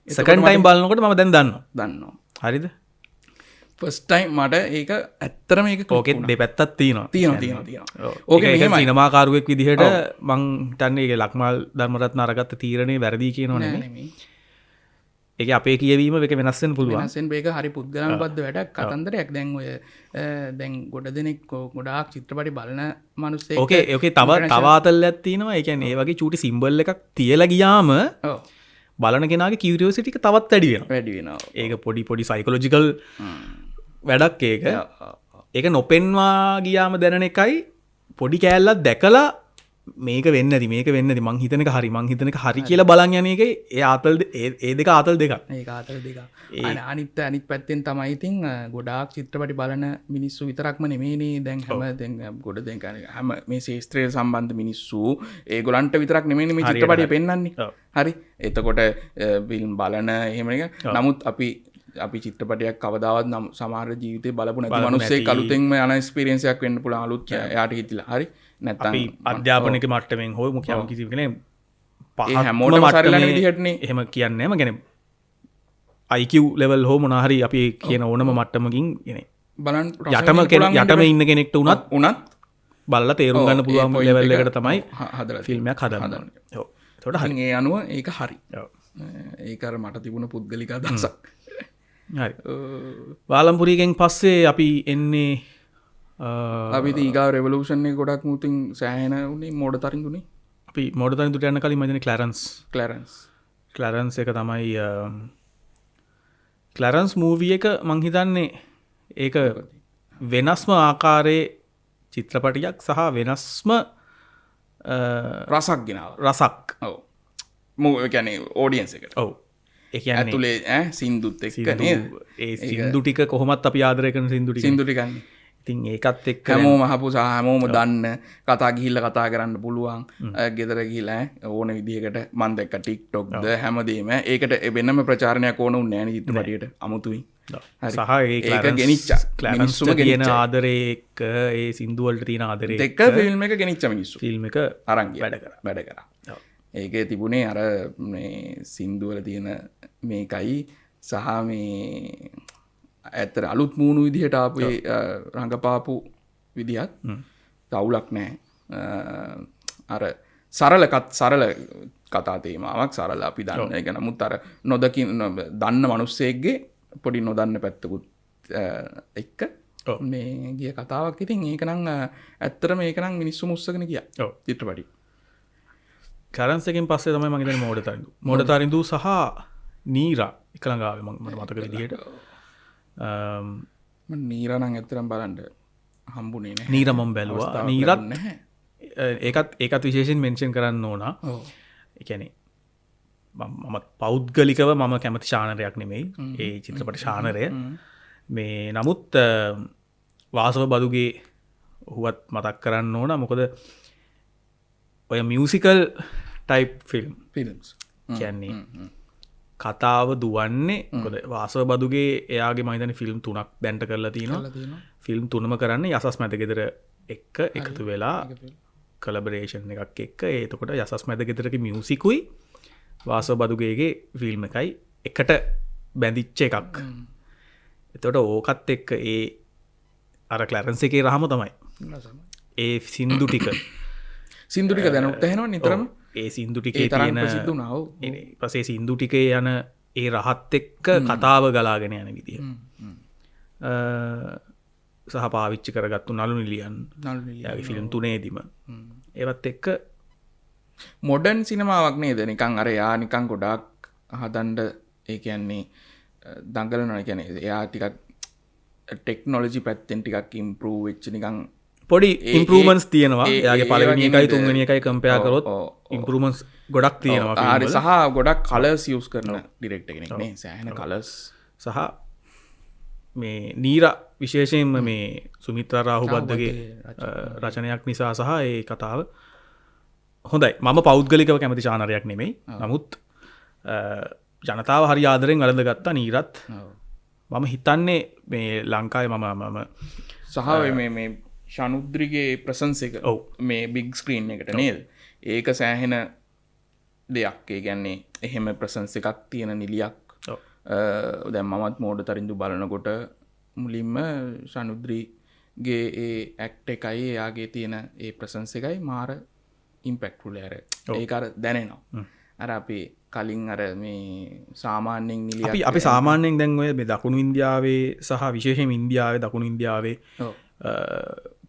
සෙකන්ඩ් ටයිම් බලනකොට මම දැන් දන්නවා දන්නවා හරිද ෆස්ටයිම් මට ඒක ඇත්තරම ඒක ඕකෙත් දෙපැත්තත් තියෙනවා තියෙනවා ඕක සිනමාකාරුවෙක් විදිහට මං තන්නේ ලක්මල් ධර්මරත්න අරගත්ත තීරණය වැරදිී කියනවන ඒක අපේ කියවීම එක වෙනස්සෙන් පුළුවන් වෙනසෙන් මේක හරි පුද්ගලන් බද්ධ වැඩක් කතන්දරයක් දැන් ඔය දැන් ගොඩ දෙනෙක් ගොඩාක් චිත්‍රපටි බලන මනුස්සේ ඕකේ ඕකේ තව තවාතල් ඇත්තිනවා එකන් ඒ වගේ චූටි සිම්බල් එකක් තියල ගියාම බලන කෙනගේ කිවරියෝසිටික තවත් වැඩියෙන වැඩි වෙනවා ඒක පොඩි පොඩි සයිකලෝජිකල් වැඩක් ඒක ඒක නොපෙන්වා ගියාම දැනන එකයි පොඩි කෑල්ලත් දැකලා මේක වෙන්නදි මේක වෙන්නදි මං හිතනක හරි මං හිතනක හරි කියලා බලන් යන එක ඒ ආතල් ඒ දෙක ආතල් දෙක ඒ ආතල් දෙක අනිත් අනිත් පැත්තෙන් තමයි ඉතින් ගොඩාක් චිත්‍රපටි බලන මිනිස්සු විතරක්ම නෙමේනේ දැන් හැම දැන් ගොඩ දැන් හැම මේ ශේෂ්ත්‍රය සම්බන්ධ මිනිස්සු ඒගොල්ලන්ට විතරක් නෙමේනේ මේ චිත්‍රපටිය පෙන්වන්නේ හරි එතකොට ෆිල්ම් බලන එහෙම එක නමුත් අපි චිත්‍රපටයක් කවදාවත් නම් සමහර ජීවිතේ බලපු නැති මිනිස්සෙක් අලුතෙන්ම යන එක්ස්පීරියන්ස් එකක් වෙන්න පුළුවන් අලුත් එයාට හිතිලා හරි නැත්නම් අධ්‍යාපනක මට්ටමෙන් හෝ මුඛ්‍යම කිසි කෙනෙක් හැමෝටම සරිලන විදිහටනේ එහෙම කියන්නේ නැම ගැන IQ ලෙවල් හෝ මොනවා හරි අපි කියන ඕනම මට්ටමකින් ගෙන බලන්න යටම ඉන්න කෙනෙක්ට උනත් බලලා තේරුම් ගන්න පුළුවන් point ලෙවල් එක එකට තමයි හදලා ෆිල්ම් එකක් හදන්න ඕනේ. ඔව්. ඒකට හරි. ඒ අනුව ඒක හරි. ඔව්. ඒක අර මට තිබුණ පුද්ගලික අදහසක්. හරි. වාලම්පුරියගෙන් පස්සේ අපි එන්නේ අපි ඊගා රෙවලූෂන් එක ගොඩක් මුතින් සෑහෙන උනේ මෝඩ තරිඳුනේ. අපි මොඩතන දුට යන්න කලින් මදන ක්ලරන්ස් එක තමයි ක්ලරන්ස් මූවිය එක මංහිතන්නේ ඒක වෙනස්ම ආකාරයේ චිත්‍රපටියක් සහ වෙනස්ම රසක් ගෙනාව රසක් ඔව ගැන ඕඩියන්ස එකට ඔවු ඇතුලේ සින්දුත් එක්ක ඒ සිින්දු ටික කොහොමත් අපි ආදරයකන සිින්දුටි සිින්දුටිකන්න ඉතින් ඒකත් එක් හැමෝ මහපු සහ හැමෝම දන්න කතා ගිහිල්ල කතා කරන්න පුළුවන් ගෙදර ගිල ඕන විදිහකට මන්දක ටික්ටොක්ද හැමදීම ඒකට එබෙන්නම ප්‍රචාරණයක් ඕන උන්නෑන චිත්‍රපටියට අමුතුයි සහ ඒ ගෙනනිච්ච ක්ලැනස්ම කියන ආදරේක ඒ සිින්දුවල්ට තියෙන ආදරේ එක්ක ෆිල්ම් එක ගෙනනිච්ච මිනිස්සු ෆිල්ම් එක අරංග වැඩ කර ඒක තිබුණේ අර සින්දුවල තියෙන මේකයි සහ මේ ඇත්තර අලුත් මූුණු විදිහට අපේ රඟපාපු විදිහත් තවුලක් නෑ අර සරලකත් සරල කතාතේමාවක් සරල අපි දන්න එක නමුත් අර නොදකින් දන්න මනුස්සේක්ගේ පොඩි නොදන්න පැත්තකුත් එක්ක මේ ගිය කතාවක් ඉතින් ඒකනං ඇත්තර මේකනම් මිනිස්සු මුස්සගෙන කිය චිත්‍රපටි කරන්සකින් පස්සේ තමයි මගේත මෝඩ තරින්දු සහ නීරා එකළඟාව මට මතක විදිහට නීරනං ඇතරම් බලන්ට හම්බුනේ නෑ නීරමම් බැලවා නීරත් ඒකත් විශේෂෙන් මෙන්ෂන් කරන්න ඕන එකැනෙ මම පෞද්ගලිකව මම කැමති ශානරයක් නෙමෙයි ඒ චිත්‍රපට ශානරය මේ නමුත් වාසව බදුගේ ඔහුවත් මතක් කරන්න ඕන මොකද ඔය මියසිකල් ටයිප් ෆිල්ම්ස් කියන්නේ කතාව දුවන්නේ කොද වාසව බදුගේ එයාගේ මයිතන ෆිල්ම් තුනක් දැන්ට කරලා තියෙනවා ෆිල්ම් තුනම කරන්න යසස් මැත ගෙදර එක්ක එකතු වෙලා කලබරේෂන් එකක් එක්ක ඒතකොට යසස් මැත ගෙතරක මියසිකුයි වාසව බදුගේගේ ෆිල්ම් එකයි එකට බැඳිච්ච එකක් එතොට ඕකත් එක්ක ඒ අර කලරන්ස එකේ රහම තමයි ඒ සින්දු ටික සිින්දුටික දැනුත් එහෙනවා නිතරම ඒ සින්දු ටිකේ තියෙන සිදුනාව පසේ සින්දු ටිකේ යන ඒ රහත් එක්ක කතාව ගලාගෙන යන විදිය සහ පාවිච්චි කරගත්තු නලු නිලියන් ෆිල්ම් තුනේදිම ඒවත් එක්ක මොඩන් සිනමාවක් නේද නිකං අර යා නිකං ගොඩක් හදන්ඩ ඒ කියන්නේ දංගල නොන කැනෙ එයා ටිකක් ටෙක්නොලජි පැත්තෙන් ටිකක් ඉම්පරූ වෙච්ච නිකං පොඩි ඉම්පරමන්ස් තියෙනවා යාගේ පලවෙනි එකයි තුන්ගනි එකයි කම්පයාකරොත් ඉම්පරමන්ස් ගොඩක් තියෙනවා ආරි සහ ගොඩක් කලස් යස් කරන ඩිරෙක්ට කෙනෙක්නේ සෑහන කලස් සහ මේ නීර විශේෂයෙන්ම මේ සුමිත්‍ර රාහුබද්ධගේ රචනයක් නිසා සහ ඒ කතාව හොඳයි මම පෞද්ගලිකව කැමති ශානරයක් නෙමෙයි නමුත් ජනතාව හරි ආදරෙන් අරඳ ගත්තා නීරත් මම හිතන්නේ මේ ලංකායි මම සහ මේ ශනුද්‍රිගේ ප්‍රසන්ස එක ඔව්. මේ බිග් ස්ක්‍රීන් එකට නේද ඒක සෑහෙන දෙයක් ඒ ගැන්නේ එහෙම ප්‍රසන්ස එකක් තියෙන නිලියක් දැන් මමත් මෝඩ තරින්දු බලනකොට මුලින්ම ශනුද්‍රීගේ ඒ ඇක්ට එකයි එයාගේ තියෙන ඒ ප්‍රසන්ස එකයි මාර ඉම්පෙක්ටුල ඇර ඒකර දැනෙනවා අර අපි කලින් අර මේ සාමාන්‍යෙන් නිලිය අපි සාමාන්‍යයෙන් දැන් ඔය මේ දකුණු ඉන්දියාවේ සහ විශේෂයෙන් ඉන්දියාවේ දකුණු ඉන්දියාවේ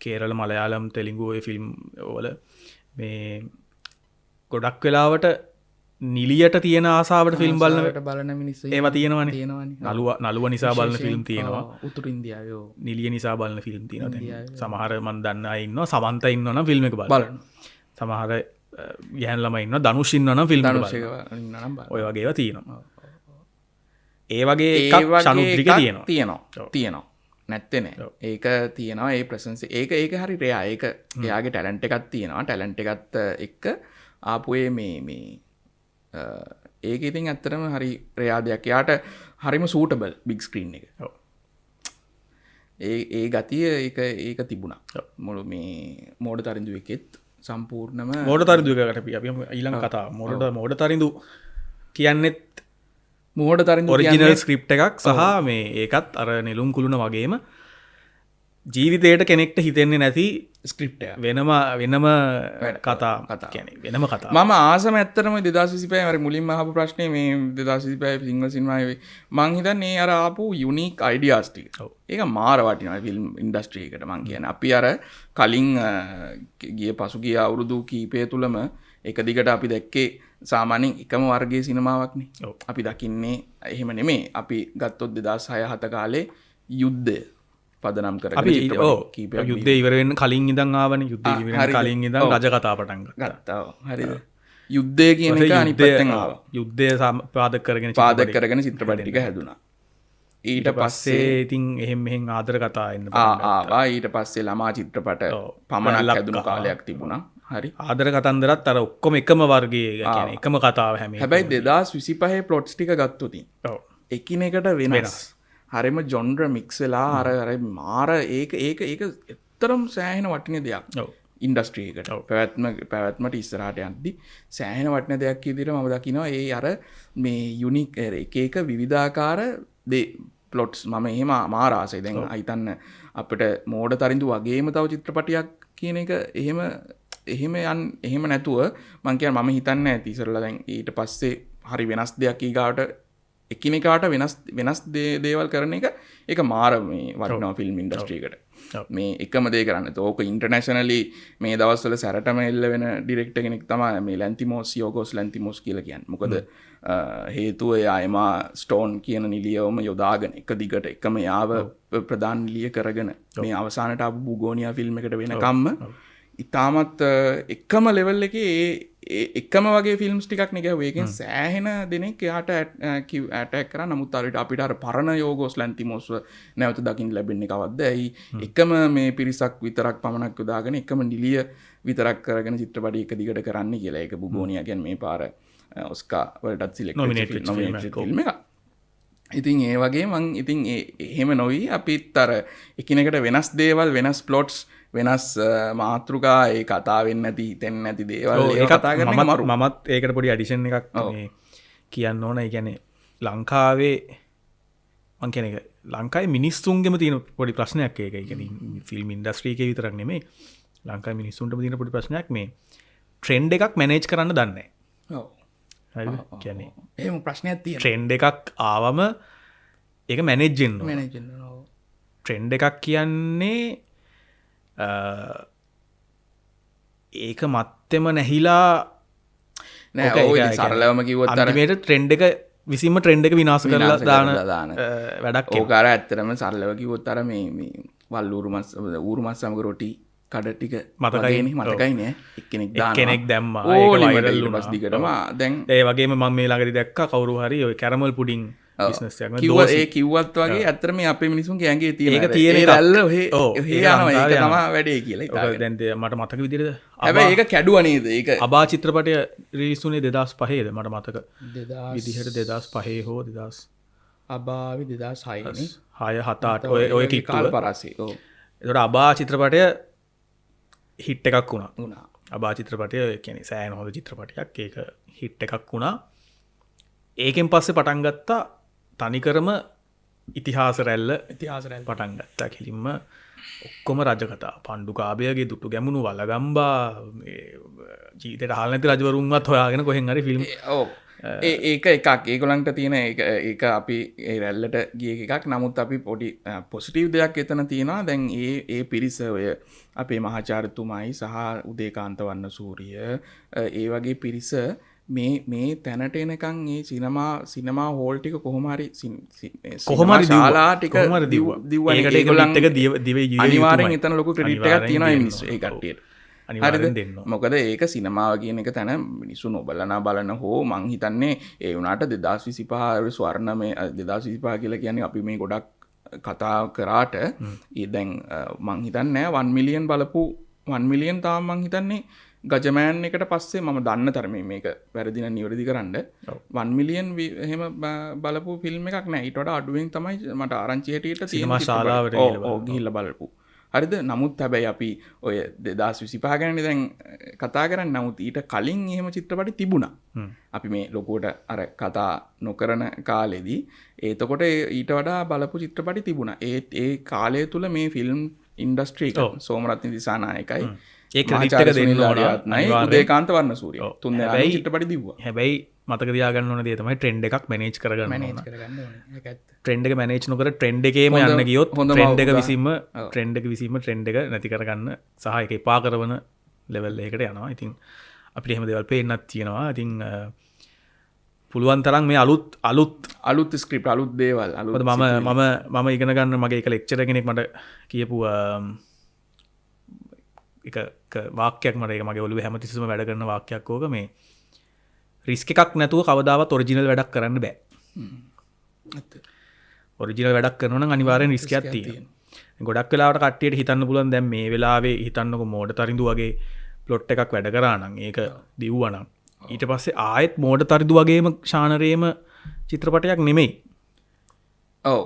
කේරළ මලයාලම් තෙලිඟු ඔය ෆිල්ම් වල මේ ගොඩක් වෙලාවට නිලියට තියෙන ආසාාවට ෆිල්ම් බලන මිනිස් ඒව තියෙනවන නළුව නිසා බලන ෆිල්ම් තියෙනවා උතුර ඉන්දියාවෝ නිලිය නිසා බලන ෆිල්ම් තියෙන සමහර මන් දන්න ඉන්න සමන්ත ඉන්නන ෆිල්ම් එක බලන සමහර යහන්ලම ඉන්න ධනුෂින්නන ෆිල්ම් ඔය වගේව තියෙනවා ඒ වගේ ශනුද්‍රික තියෙනවා තියෙනවා නැත්තෙන ඒක තියෙනවා ඒ ප්‍රසන්ස ඒක හරි රයා ඒක එයාගේ ටැලන්ට එකත් තියෙනවා ටැලන්ට එකත් එක්ක ආපුයේ මේ ඒක ඉතින් ඇත්තරම හරි ප්‍රයාදයක් යාට හරිම සූටබල් බිග් ස්ක්‍රීන් එක ඒ ගතිය ඒක තිබුණා මොළු මේ මෝඩ තරින්දු එකෙත් සම්පූර්ණම මෝඩ තරිදුවකට ඊළඟ කතා මෝඩ තරිඳු කියන්නෙත් මෝඩ තරින් ඔරිජිනල් ස්ක්‍රිප් එකක් සහ මේ ඒකත් අර නෙලුම් කුළුණ වගේම ජීවිතයට කෙනෙක්ට හිතෙන්නේ නැති ස්ක්‍රිප්ට වෙනම කතා කියන වෙනම කතා ම ආසම ඇත්තරම දෙදසිපය මර මුලින් මහපු ප්‍රශ්නය මේ දෙදසිපය සිංහ සිනමාවේ මංහිතන්නේ අර ආපු යුනික් අයිඩියස්ටි ඒක මාර වටින ෆිල්ම් ඉන්ඩස්ට්‍රීකට මං කියන අපි අර කලින් ගිය පසුගිය අවුරුදු කීපය තුළම එක දිගට අපි දැක්කේ සාමානෙන් එකම වර්ගේ සිනමාවක්නේ අපි දකින්නේ එහෙම නෙමේ අපි ගත්තොත් 2006 කාලේ යුද්ධය පදනම් කර යුද්ධ ඉවරෙන් කලින් ඉදන් ආවන යුද්ධ කලින් ඉදන් රජ කතා පටන් ගත්තාව හරි යුද්ධය කියන එක අනිපත්තෙන් ආව යුද්ධය පාදක කරගෙන පාදක කරගෙන චිත්‍රපටික හැදුනා ඊට පස්සේ ඉතින් එහෙම මෙහෙන් ආදර කතා එන්න ආවා ඊට පස්සේ ළමා චිත්‍රපට පමණක් හැදුණු කාලයක් තිබුණා හරි ආදර කතන්දරත් අර ඔක්කොම එකම වර්ගයේ කියන්නේ එකම කතාව හැබැයි 2025 ප්ලොට්ස් ටික ගත්තොතින් එකිනෙකට වෙනස් හරිම ජොන්ඩ්‍ර මික්සලා අර මාර ඒක එතරම් සෑහෙන වටින දෙයක් ඉන්ඩස්ට්‍රීකට පැවැත්මට ඉස්සරහට යද්දි සෑහෙන වටින දෙයක් ඉදිරියට මම දකිනවා ඒ අර මේ යුනික් එක විවිධාකාර ප්ලොට්ස් මම එහෙම මාරාසයි දැන් හිතන්න අපිට මෝඩ තරිඳු වගේම තව චිත්‍රපටියක් කියන එක එහෙම නැතුව මං කියන්නේ මම හිතන්නේ නැති ඉස්සරලා දැන් ඊට පස්සේ හරි වෙනස් දෙයක් ඊගාවට එකිනෙකාට වෙනස් දේවල් කරන එක ඒක මාර මේ වටිනවා ෆිල්ම් ඉන්ඩස්ට්‍රීකට මේ එකම දේ කරන්න ඕක ඉන්ටර්නැෂනලි මේ දවස්වල සැරටම එල්ල වෙන ඩිරෙක්ටර් කෙනෙක් තමයි මේ ලැන්තිමෝස් යෝගෝස් ලැන්තිමෝස් කියලා කියන්නේ මොකද හේතුව එයාම ස්ටෝන් කියන නිලියවම යොදාගෙන එක දිගට එකම යාව ප්‍රධාන නිලිය කරගෙන මේ අවසානට ආපු බුගෝනියා ෆිල්ම් එකට වෙනකම්ම ඉතාමත් එකම ලෙවල් එකේ එකම වගේ ෆිල්ම්ස් ටිකක් නේ ගැහුවේ. ඒකෙන් සෑහෙන දෙනෙක් එයාට ඇටැක් කරා. නමුත් අපිට අර පරණ යෝගෝස් ලැන්තිමෝස් නැවත දකින්න ලැබෙන්නේ කවද්ද? ඇයි එකම මේ පිරිසක් විතරක් පමණක් යොදාගෙන එකම නිලිය විතරක් කරගෙන චිත්‍රපටි එක දිගට කරන්න කියලා. ඒක බුගෝනියා කියන්නේ මේ පාර ඔස්කා වලටත් සිලෙක්ට් නොමිනේටඩ් ෆිල්ම් එකක්. ඉතින් ඒ වගේ මං ඉතින් එහෙම නොවි අපිත් අර එකිනෙකට වෙනස් දේවල් වෙනස් ප්ලොට්ස් වෙනස් මාතෘකා ඒ කතා වෙන්නේ නැති හිතෙන්නේ නැති දේවල් ඒක කතා කරන එක මරු. මමත් ඒකට පොඩි ඇඩිෂන් එකක් මේ කියන්න ඕන. ඒ කියන්නේ ලංකාවේ මං කියන එක ලංකාවේ මිනිස්සුන්ගෙම තියෙන පොඩි ප්‍රශ්නයක් ඒක. ඒ කියන්නේ ෆිල්ම් ඉන්ඩස්ට්‍රි එකේ විතරක් නෙමෙයි ලංකාවේ මිනිස්සුන්ටම තියෙන පොඩි ප්‍රශ්නයක් මේ ට්‍රෙන්ඩ් එකක් මැනේජ් කරන්න දන්නේ නැහැ. ඔව්. හරිද? කියන්නේ එහෙම ප්‍රශ්නයක් තියෙනවා. ට්‍රෙන්ඩ් එකක් ආවම ඒක මැනේජ් වෙන්න ඕන. මැනේජ් වෙන්න ඕන. ට්‍රෙන්ඩ් එකක් කියන්නේ ඒක මත්තෙම නැහිලා නෑ සරලවම කිව්වොත් අන්තිමේට ට්‍රෙන්ඩ් එක විසින්ම ට්‍රෙන්ඩ් එක විනාශ කරලා දාන වැඩක්. ඕක අර ඇත්තටම සරලව කිව්වොත් අර මේ වල් ඌරු මස් සමග රොටි කඩ ටික මතකයිනේ එක්කෙනෙක් දානවා. එක්කෙනෙක් දැම්මා. ඒක වයිරල් වුණා දිගටම. දැන් ඒ වගේම මම මේ ළඟදී දැක්කා කවුරු හරි ඔය කැරමල් පුඩින් බිස්නස් එකක් කිව්වා. ඒ කිව්වත් වගේ ඇත්තටම මේ අපේ මිනිසුන්ගේ ඇඟේ තියෙන ඒක තියෙන රැල්ල ඔහේ යනවා. ඒක තමයි වැඩේ කියලා හිතාගෙන. දැන් මට මතක විදිහට හැබැයි ඒක කැඩුවා නේද? ඒක අබා චිත්‍රපටය රිලීස් වුණේ 2005ද මට මතක. විදිහට 2005 හෝ 2000 අබාවි 2006 නේ. 6 7 8 ඔය කිට්ටුව පරාසී. ඔව්. ඒතකොට අබා චිත්‍රපටය හිට් එකක් වුණා. වුණා. අබා චිත්‍රපටය කියන්නේ සෑහෙන හොඳ චිත්‍රපටයක්. ඒක හිට් එකක් වුණා. ඒකෙන් පස්සේ පටන් ගත්තා තනිකරම ඉතිහාස රැල්ල පටන් ගත්තා. කෙලින්ම ඔක්කොම රජකතා. පණ්ඩුකාභයගේ දුටු ගැමුණු වලගම්බා ජීවිතේට අහලා නැති රජවරුන්වත් හොයාගෙන කොහෙන් හරි ෆිල්ම්. ඔව්. ඒක එකක් ඒගොල්ලන්ට තියෙන ඒක අපි ඒ රැල්ලට ගිය එකක්. නමුත් අපි පොඩි පොසිටිව් දෙයක් එතන තියෙනවා. දැන් ඒ පිරිස ඔය අපේ මහාචාර්යතුමායි සහ උදේකාන්ත වන්නසූරිය ඒ වගේ පිරිස මේ තැනට එනකන් ඒ සිනමා හෝල් ටික කොහොම හරි ශාලා ටික දිව්වා. ඒකට ඒගොල්ලන් අනිවාර්යෙන් එතන ලොකු ක්‍රෙඩිට් එකක් තියෙනවා ඒ මිනිස්සු ඒ කට්ටියට. අනිවාර්යෙන් දෙන්න. මොකද ඒක සිනමාව කියන එක තැන මිනිස්සු නොබලනා බලන හෝ මං හිතන්නේ ඒ වුණාට 2025 ස්වර්ණමය 2025 කියලා කියන්නේ අපි මේ ගොඩක් කතා කරාට ඒ දැන් මං හිතන්නේ 1 මිලියන් බලපු 1 මිලියන් තාම මං හිතන්නේ ගජමෑන් එකට පස්සේ මම දන්න තරමේ මේක වැරදින නිවැරදි කරන්න 1 මිලියන් එහෙම බලපු ෆිල්ම් එකක් නෑ. ඊට වඩා අඩුවෙන් තමයි මට ආරංචි හැටියට සිනමා ශාලාවට ගිහිල්ලා බලපු. හරිද? නමුත් හැබැයි අපි ඔය 2025 ගැන දැන් කතා කරන්නේ. නමුත් ඊට කලින් එහෙම චිත්‍රපටි තිබුණා. අපි මේ ලොකුවට අර කතා නොකරන කාලෙදී එතකොට ඊට වඩා බලපු චිත්‍රපටි තිබුණා. ඒ කාලය තුල මේ ෆිල්ම් ඉන්ඩස්ට්‍රි එක සෝමරත්න දිසානායකයි ඒ ක්‍රෙඩිට් එක දෙන්න ඕන. උදේකාන්ත වර්ණසූරිය තුන් දෙනා චිත්‍රපටි දිව්වා. හැබැයි මතක තියාගන්න ඕන දේ තමයි ට්‍රෙන්ඩ් එකක් මැනේජ් කරගන්න ඕන. ට්‍රෙන්ඩ් එක මැනේජ් නොකර ට්‍රෙන්ඩ් එකේම යන්න ගියොත් ට්‍රෙන්ඩ් එක විසීම ට්‍රෙන්ඩ් එක නැති කරගන්න සහ ඒක එපා කරන ලෙවල් එකකට යනවා. ඉතින් අපිට එහෙම දේවල් පේන්නත් තියෙනවා. ඉතින් පුළුවන් තරම් මේ අලුත් ස්ක්‍රිප්ට් අලුත් දේවල් මම ඉගෙන ගන්න මගේ එක ලෙක්චරර් කෙනෙක් මට කියපු එක වාක්‍යයක් මට ඒක මගේ ඔළුවේ හැමතිස්සෙම වැඩ කරන වාක්‍යයක් ඕක. මේ රිස්ක් එකක් නැතුව කවදාවත් ඔරිජිනල් වැඩක් කරන්න බෑ. ඔරිජිනල් වැඩක් කරනවා නම් අනිවාර්යෙන් රිස්ක් එකක් තියෙනවා. ගොඩක් වෙලාවට කට්ටියට හිතන්න පුළුවන් දැන් මේ වෙලාවේ හිතන්නකො මෝඩ තරිඳු වගේ ප්ලොට් එකක් වැඩ කරා නම් ඒක දිව්වා නම් ඊට පස්සේ ආයෙත් මෝඩ තරිඳු වගේම ශානරේම චිත්‍රපටයක් නෙමෙයි. ඔව්.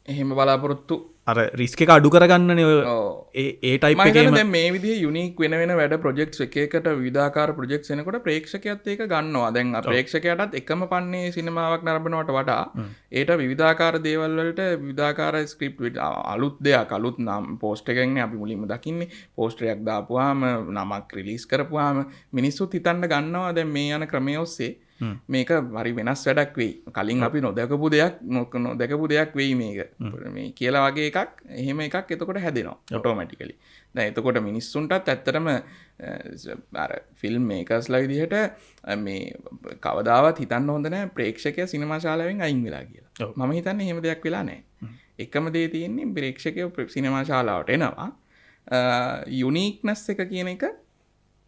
එහෙම බලාපොරොත්තු අර රිස්ක් එක අඩු කරගන්නනේ ඔය ඒ ටයිප් එකේම දැන් මේ විදිහේ යුනික් වෙන වැඩ ප්‍රොජෙක්ට්ස් එක එකට විවිධාකාර ප්‍රොජෙක්ට්ස් එනකොට ප්‍රේක්ෂකයාත් ඒක ගන්නවා. දැන් ප්‍රේක්ෂකයාටත් එකම පන්නේ සිනමාවක් නරඹනවට වඩා ඒට විවිධාකාර දේවල් වලට විවිධාකාර ස්ක්‍රිප්ට් අලුත් දෙයක් අලුත් නම් පෝස්ට් එකක්නේ අපි මුලින්ම දකින්නේ. පෝස්ටරයක් දාපුවාම නමක් රිලීස් කරපුවාම මිනිස්සුත් හිතන්න ගන්නවා දැන් මේ යන ක්‍රමය ඔස්සේ මේක හරි වෙනස් වැඩක් වෙයි. කලින් අපි නොදකපු දෙයක් වෙයි මේක. මේ කියලා වගේ එකක් එහෙම එකක් එතකොට හැදෙනවා ඔටෝමැටිකලි. දැන් එතකොට මිනිස්සුන්ටත් ඇත්තටම අර ෆිල්ම් මේකර්ස්ලා විදිහට මේ කවදාවත් හිතන්න හොඳ නැහැ ප්‍රේක්ෂකයා සිනමා ශාලාවෙන් අයින් වෙලා කියලා. මම හිතන්නේ එහෙම දෙයක් වෙලා නැහැ. එකම දේ තියෙන්නේ ප්‍රේක්ෂකයෝ සිනමා ශාලාවට එනවා. යුනික්නස් එක කියන එක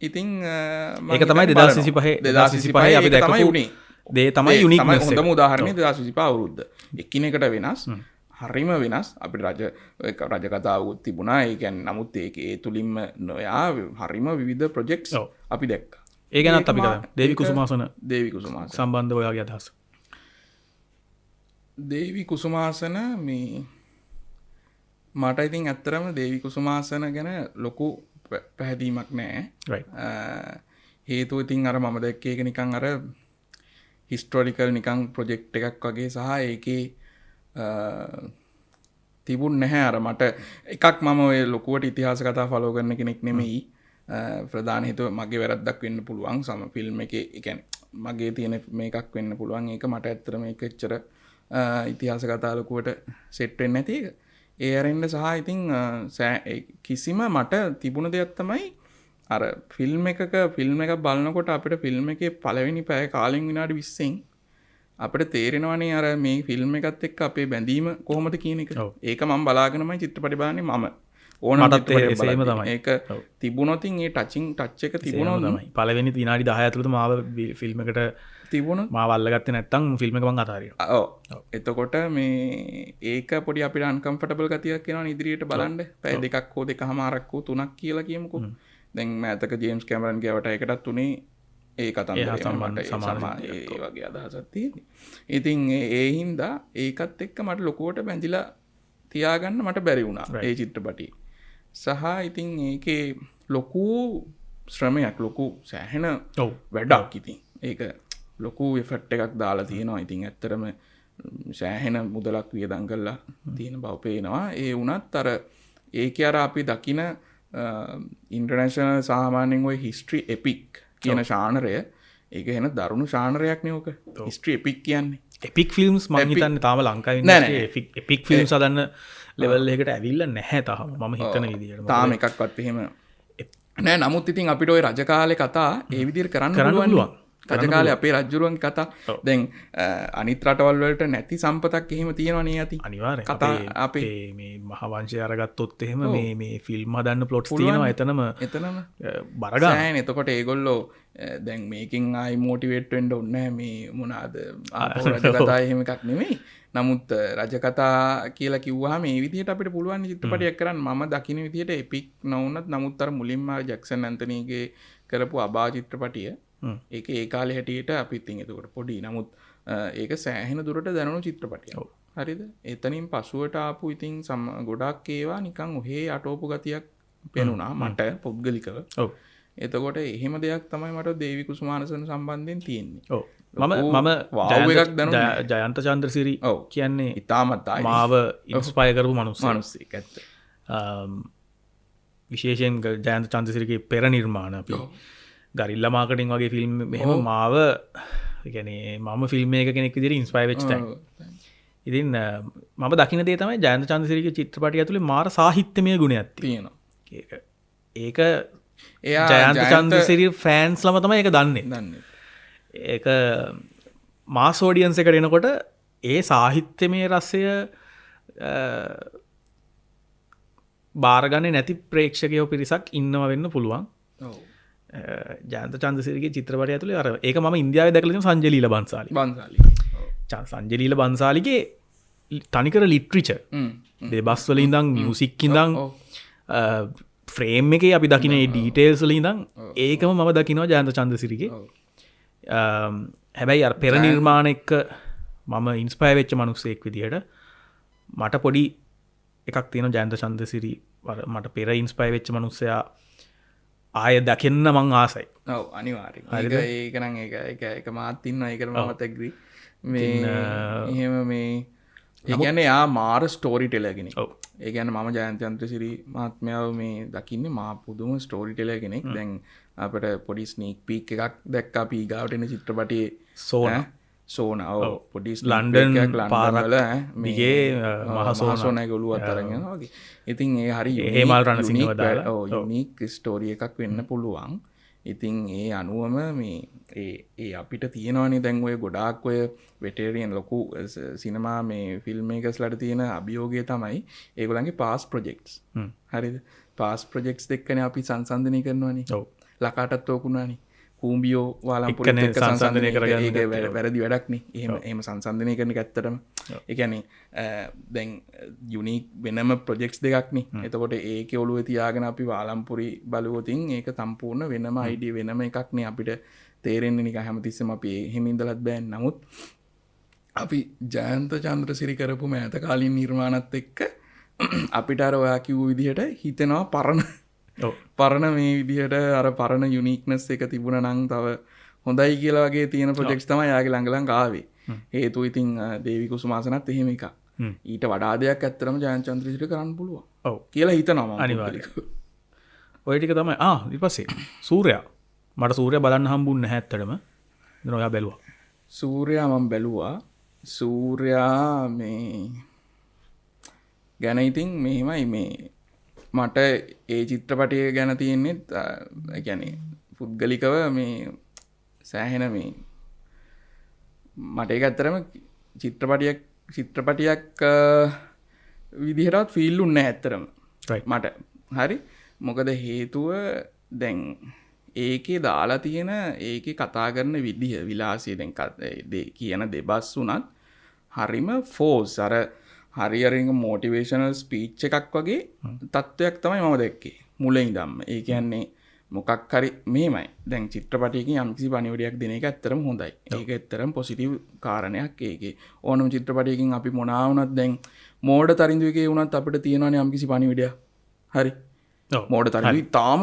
ඉතින් ඒක තමයි 2025 අපි දැකපු දේ තමයි යුනික්නස් එක. හොඳම උදාහරණය 2025 අවුරුද්ද. එකිනෙකට වෙනස්. හරිම වෙනස්. අපිට රජ කතාවකුත් තිබුණා. ඒ කියන්නේ නමුත් ඒ තුලින්ම නොයා හරිම විවිධ ප්‍රොජෙක්ට්ස් අපි දැක්කා. ඒ ගැනත් අපි කතා. දේවි කුසුමාසන සම්බන්ධව ඔයාගේ අදහස. දේවි කුසුමාසන මේ මට ඉතින් ඇත්තරම දේවි කුසුමාසන ගැන ලොකු පැහැදීමක් නෑ. හේතුව ඉතින් අර මම දැක්කේ ඒක නිකන් අර හිස්ටොරිකල් නිකන් ප්‍රොජෙක්ට් එකක් වගේ සහ ඒකේ තිබුණ නැහැ. අර මට එකක් මම ඔය ලොකුවට ඉතිහාස කතා ෆලෝ කරන කෙනෙක් නෙමෙයි. ප්‍රධාන හේතුව මගේ වැරද්දක් වෙන්න පුළුවන්. සම ෆිල්ම් එකේ ඒ කියන්නේ මගේ තියෙන මේකක් වෙන්න පුළුවන්. ඒක මට ඇත්තට මේක එච්චර ඉතිහාස කතා ලොකුවට සෙට් වෙන්නේ නැති එක. ඒ අරින්න සහ ඉතින් කිසිම මට තිබුණ දෙයක් තමයි අර ෆිල්ම් එකක බලනකොට අපිට ෆිල්ම් එකේ පළවෙනි පැය කාලෙන් විනාඩි 20න් අපිට තේරෙනවානේ අර මේ ෆිල්ම් එකත් එක්ක අපේ බැඳීම කොහොමද කියන එක. ඒක මම බලාගෙනමයි චිත්‍රපටි බලන්නේ මම. ඕනම ඒසේම තමයි. ඒක තිබුණොත් ඒ ටච් එක තිබුණොත් තමයි. පළවෙනි විනාඩි 10 ඇතුළත මාව ෆිල්ම් එකට තිබුණොත් මාව අල්ලගත්තේ නැත්නම් ෆිල්ම් එක මං අතාරිනවා. ඔව්. එතකොට මේ ඒක පොඩි අපිට අන්කම්ෆර්ටබල් ගතියක් එනවා ඉදිරියට බලන්න. පැය දෙකක් හෝ දෙකමාරක් හෝ තුනක් කියලා කියමුකෝ. දැන් මෑතක ජේම්ස් කැමරන් ගියවට එකටත් උනේ ඒ කතන්දරේ මට ඒ වගේ අදහසක් තියෙන්නේ. ඉතින් ඒ හින්දා ඒකත් එක්ක මට ලොකුවට බැඳිලා තියාගන්න මට බැරි වුණා ඒ චිත්‍රපටිය. සහ ඉතින් ඒකේ ලොකු ශ්‍රමයක් ලොකු සෑහෙන ඔව් වැඩක් ඉතින් ඒක ලොකු එෆෙක්ට් එකක් දාලා තියෙනවා ඉතින් ඇත්තටම සෑහෙන මුදලක් වියදම් කරලා තියෙන බව පේනවා ඒ වුණත් අර ඒකේ අර අපි දකින ඉන්ටර්නැෂනල් සාමාන්‍යයෙන් ওই හිස්ටරි එපික් කියන ශානරය ඒක එන දරුණු ශානරයක් නේ ඕක හිස්ටරි එපික් කියන්නේ එපික් ෆිල්ම්ස් මං හිතන්නේ තාම ලංකාවේ එපික් ෆිල්ම්ස් හදන්න ලෙවල් එකකට ඇවිල්ලා නැහැ තාම මම හිතන විදිහට තාම එකක්වත් එහෙම නෑ නමුත් ඉතින් අපිට ওই රජ කාලේ කතා ඒ විදිහට කරන්න පුළුවන් රජකාලේ අපේ රජුරුවන් කතා දැන් අනිත් රටවල් වලට නැති සම්පතක් එහෙම තියෙනවා නේ ඇති අනිවාර්යෙන් කතා අපේ මේ මහවංශය අරගත්තොත් එහෙම මේ ෆිල්ම් හදන්න ප්ලොට්ස් තියෙනවා එතනම බරගන්න එතකොට ඒගොල්ලෝ දැන් මේකින් ආයි මෝටිවේට් වෙන්න ඕනේ මේ මොනවාද රජකතා එහෙම එකක් නෙමෙයි නමුත් රජකතා කියලා කිව්වහම මේ විදිහට අපිට පුළුවන් චිත්‍රපටයක් කරන්න මම දකින්න විදිහට එපික් නොවුනත් නමුත් අර මුලින්ම ජැක්සන් ඇන්තනීගේ කරපු අබා චිත්‍රපටිය ඒක ඒ කාලේ හැටියට අපි ඉතින් එතකොට පොඩි නමුත් ඒක සෑහෙන දුරට දැනුණු චිත්‍රපටියක්. හරිද? එතනින් පසුවට ආපු ඉතින් ගොඩක් ඒවා නිකන් ඔහේ අටෝපු ගතියක් පෙනුණා මට පුද්ගලිකව. ඔව්. එතකොට එහෙම දෙයක් තමයි මට දේවි කුසුමානසන සම්බන්ධයෙන් තියෙන්නේ. ඔව්. මම වාව් එකක් දැනුණා. ජයන්ත චන්ද්‍රසිරි කියන්නේ ඉතාමත් මාව ඉන්ස්පයර් කරපු මිනිස්සෙක් ඇත්ත. විශේෂයෙන් ජයන්ත චන්ද්‍රසිරිගේ පෙර නිර්මාණ අපි ගරිල්ල මාකටින් වගේ ෆිල්ම් මෙහෙම මාව කියන්නේ මම ෆිල්ම් එක කෙනෙක් විදිහට ඉන්ස්පයර් වෙච්ච තැන. ඉතින් මම දකින්න දේ තමයි ජයන්ත චන්ද්‍රසිරිගේ චිත්‍රපටිය ඇතුලේ මාර සාහිත්‍යමය ගුණයක් තියෙනවා. ඒක ජයන්ත චන්ද්‍රසිරි ෆෑන්ස්ලම තමයි ඒක දන්නේ. ඒක මාස් ඔඩියන්ස් එකට එනකොට ඒ සාහිත්‍යමය රසය බාරගන්නේ නැති ප්‍රේක්ෂකයෝ පිරිසක් ඉන්නව වෙන්න පුළුවන්. ජයන්ත චන්ද්‍රසිරිගේ චිත්‍රපටය ඇතුලේ අර ඒක මම ඉන්දියාවේ දැකලා තියෙන සංජලීල බන්සාලි. සංජලීල බන්සාලිගේ තනිකර ලිටරේචර් දෙබස් වල ඉඳන් මියුසික් ඉඳන් ෆ්‍රේම් එකේ අපි දකින ඒ ඩීටේල්ස් වල ඉඳන් ඒකම මම දකිනවා ජයන්ත චන්ද්‍රසිරිගේ. හැබැයි අර පෙර නිර්මාණ එක්ක මම ඉන්ස්පයර් වෙච්ච මිනිස්සෙක් විදියට මට පොඩි එකක් තියෙනවා ජයන්ත චන්ද්‍රසිරි මට පෙර ඉන්ස්පයර් වෙච්ච මිනිස්සයා ආය දකින්න මං ආසයි. ඔව් අනිවාර්යෙන්. ඒක නම් ඒක මාත් ඉන්නවා ඒකට මමත් ඇග්‍රී. මේ එහෙම මේ ඒ කියන්නේ යා මාර ස්ටෝරි ටෙලර් කෙනෙක්. ඔව්. ඒ කියන්නේ මම ජයන්ත චන්ද්‍රසිරි මහත්මයාව මේ දකින්නේ මා පුදුම ස්ටෝරි ටෙලර් කෙනෙක්. දැන් අපිට පොඩි ස්නීක් පීක් එකක් දැක්කා අපි ඊගාවට එන චිත්‍රපටියේ සෝනා ඔව් පොඩි ලන්ඩන් පාරවල දිගේ මහසෝනා ගොළුවත් අරගෙන වගේ. ඉතින් ඒ හරි හේමල් රණසිංහව දාලා යුනික් ස්ටෝරි එකක් වෙන්න පුළුවන්. ඉතින් ඒ අනුවම මේ ඒ අපිට තියෙනවනේ දැන් ඔය ගොඩාක් ඔය වෙටේරියන් ලොකු සිනමා මේ ෆිල්ම් මේකර්ස්ලාට තියෙන අභියෝගය තමයි ඒගොල්ලන්ගේ පාස් ප්‍රොජෙක්ට්ස්. හරිද? පාස් ප්‍රොජෙක්ට්ස් දෙකනේ අපි සංසන්දනය කරනවානේ. ඔව්. ලකාටත් ඕකුණානේ. කූම්බියෝ වාලම්පුරත් එක්ක සංසන්දනය කරගන්න ඒක වැරදි වැඩක් නේ. එහෙම සංසන්දනය කරන එක ඇත්තටම ඒ කියන්නේ දැන් යුනික් වෙනම ප්‍රොජෙක්ට්ස් දෙකක් නේ. එතකොට ඒකේ ඔළුවේ තියාගෙන අපි වාලම්පුරි බලුවොතින් ඒක සම්පූර්ණ වෙනම අයිඩියා වෙනම එකක් නේ අපිට තේරෙන්නේ නිකන් හැමතිස්සෙම අපි එහෙම ඉඳලත් බෑ. නමුත් අපි ජයන්ත චන්ද්‍රසිරි කරපු මෑත කාලින් නිර්මාණත් එක්ක අපිට අර ඔයා කිව්ව විදිහට හිතෙනවා පරණ මේ විදිහට අර පරණ යුනික්නස් එක තිබුණා නම් තව හොඳයි කියලා වගේ තියෙන ප්‍රොජෙක්ට්ස් තමයි යාගේ ළඟ ආවේ. හේතුව ඉතින් දේවි කුසුමාසනත් එහෙම එකක්. ඊට වඩා දෙයක් ඇත්තටම ජයන්ත චන්ද්‍රසිරිට කරන්න පුළුවන්. ඔව් කියලා හිතනවා මම. අනිවාර්යයෙන්. ඔය ටික තමයි ඊට පස්සේ සූර්යා මට සූර්යා බලන්න හම්බුන්නේ නැහැ ඇත්තටම. දැන් ඔයා බැලුවා. සූර්යා මම බැලුවා. සූර්යා මේ ගැන ඉතින් මෙහෙමයි මේ මට ඒ චිත්‍රපටිය ගැන තියෙන්නේ කියන්නේ පුද්ගලිකව මේ සෑහෙන මේ මට ඒක ඇත්තටම චිත්‍රපටියක් විදිහටවත් ෆීල් උන්නේ නැහැ ඇත්තටම. මට හරි මොකද හේතුව දැන් ඒකේ දාලා තියෙන ඒකේ කතා කරන විදිහ විලාසිය දැන් කියන දෙබස් උනත් හරිම ෆෝස් අර හරියරින් මෝටිවේෂනල් ස්පීච් එකක් වගේ තත්ත්වයක් තමයි මම දැක්කේ මුලින් ඉඳන්ම. ඒ කියන්නේ මොකක් හරි මෙහෙමයි. දැන් චිත්‍රපටයකින් යම්කිසි පණිවිඩයක් දෙන එක ඇත්තටම හොඳයි. ඒක ඇත්තටම පොසිටිව් කාරණයක් ඒකේ. ඕනම චිත්‍රපටයකින් අපි මොනවා වුණත් දැන් මෝඩ තරිඳු එකේ වුණත් අපිට තියෙනවානේ යම්කිසි පණිවිඩයක්. හරි. මෝඩ තරග තාම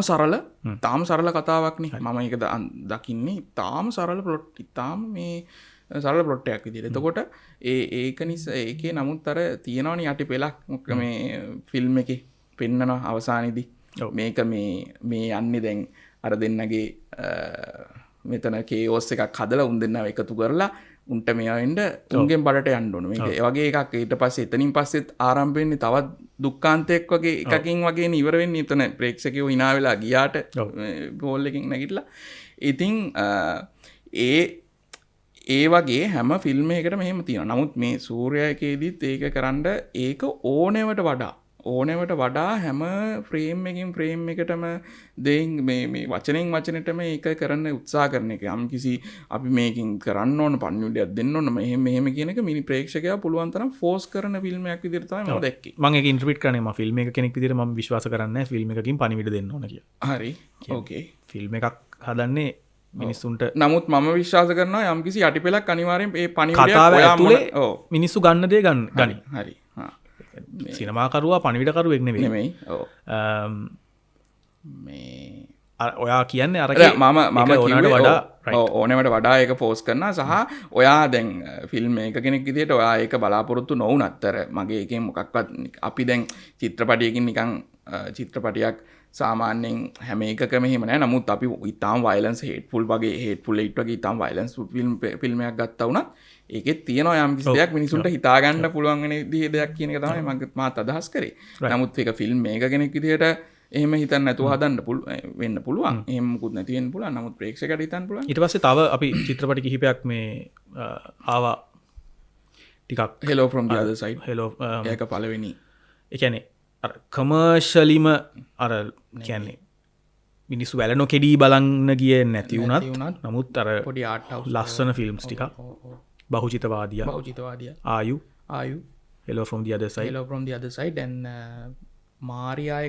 සරල කතාවක්නේ මම එක දකින්නේ තාම සරල පොට් ඉතාම මේ සරල පොට්ටයක් විදිහට. එතකොට ඒක නිසා ඒකේ නමුත් අර තියෙනවනේ යටි පෙලක් මොකද මේ ෆිල්ම් එකේ පෙන්නන අවසානයේදී මේක මේ යන්නේ දැන් අර දෙන්නගේ මෙතන කේෝස් එකක් හදලා උන් දෙන්නව එකතු කරලා උන්ට මෙයා වෙන්න උන්ගෙන් බඩට යන්න ඕන. මේක ඒ වගේ එකක් ඊට පස්සේ එතනින් පස්සෙත් ආරම්භ වෙන්නේ තවත් දුක්ඛාන්තයක් වගේ එකකින් වගේ ඉවර වෙන්නේ. එතන ප්‍රේක්ෂකයෝ hina වෙලා ගියාට බෝල් එකකින් නැගිටලා. ඉතින් ඒ වගේ හැම ෆිල්ම් එකකටම එහෙම තියෙනවා. නමුත් මේ සූර්යා එකේදීත් ඒක කරන්න ඒක ඕනෑවට වඩා හැම ෆ්‍රේම් එකකින් ෆ්‍රේම් එකටම දෙයින් මේ වචනෙන් වචනෙටම ඒක කරන්න උත්සාහ කරන එක. යම් කිසි අපි මේකින් කරන්න ඕන පණිවිඩයක් දෙන්න ඕන මෙහෙම කියන එක මිනි ප්‍රේක්ෂකයා පුළුවන් තරම් ෆෝස් කරන ෆිල්ම් එකක් විදිහට තමයි මම දැක්කේ. මම ඒක ඉන්ටර්ප්‍රීට් කරන්නේ මම ෆිල්ම් එක කෙනෙක් විදිහට මම විශ්වාස කරන්නේ නැහැ ෆිල්ම් එකකින් පණිවිඩ දෙන්න ඕන කියලා. හරි. ඕකේ. ෆිල්ම් එකක් හදන්නේ මිනිස්සුන්ට. නමුත් මම විශ්වාස කරනවා යම් කිසි යටිපෙලක් අනිවාර්යෙන් ඒ පණිවිඩය කතාව ඇතුලේ මිනිස්සු ගන්න දේ ගනි. හරි. සිනමාකරුවා පණිවිඩකරුවෙක් නෙවෙයි. ඔයා කියන්නේ අර මම ඕනෑමට වඩා ඒක පෝස් කරන සහ ඔයා දැන් ෆිල්ම් එක කෙනෙක් විදිහට ඔයා ඒක බලාපොරොත්තු නොවුන අත්තර මගේ එකෙන් මොකක්වත් අපි දැන් චිත්‍රපටයකින් නිකන් චිත්‍රපටයක් සාමාන්‍යයෙන් හැම එකකම එහෙම නැහැ. නමුත් අපි ඉතාම වයලන්ස් හේට්ෆුල් වගේ හේට්ෆුල් එයිට් වගේ ඉතාම වයලන්ස් ෆිල්ම් එකක් ගත්තා වුණත් ඒකෙත් තියෙනවා යම් කිසි දෙයක් මිනිසුන්ට හිතා ගන්න පුළුවන් වෙන දෙයක් කියන එක තමයි මාත් අදහස් කරේ. නමුත් ඒක ෆිල්ම් මේක කෙනෙක් විදිහට එහෙම හිතන්න නැතුව හදන්න වෙන්න පුළුවන්. එහෙම මුකුත් නැති වෙන්න පුළුවන්. නමුත් ප්‍රේක්ෂකයට හිතන්න පුළුවන්. ඊට පස්සේ තව අපි චිත්‍රපට කිහිපයක් මේ ආවා ටිකක් Hello from the other side. Hello ඒක පළවෙනි. ඒ කියන්නේ අර කමර්ෂලිම අර කියන්නේ මිනිස්සු වැල නොකෙඩී බලන්න ගියේ නැති වුණත් නමුත් අර පොඩි ආර්ට් හවුස් ලස්සන ෆිල්ම්ස් ටිකක් බහුචිතවාදියා ආයු Hello from the other side and Maria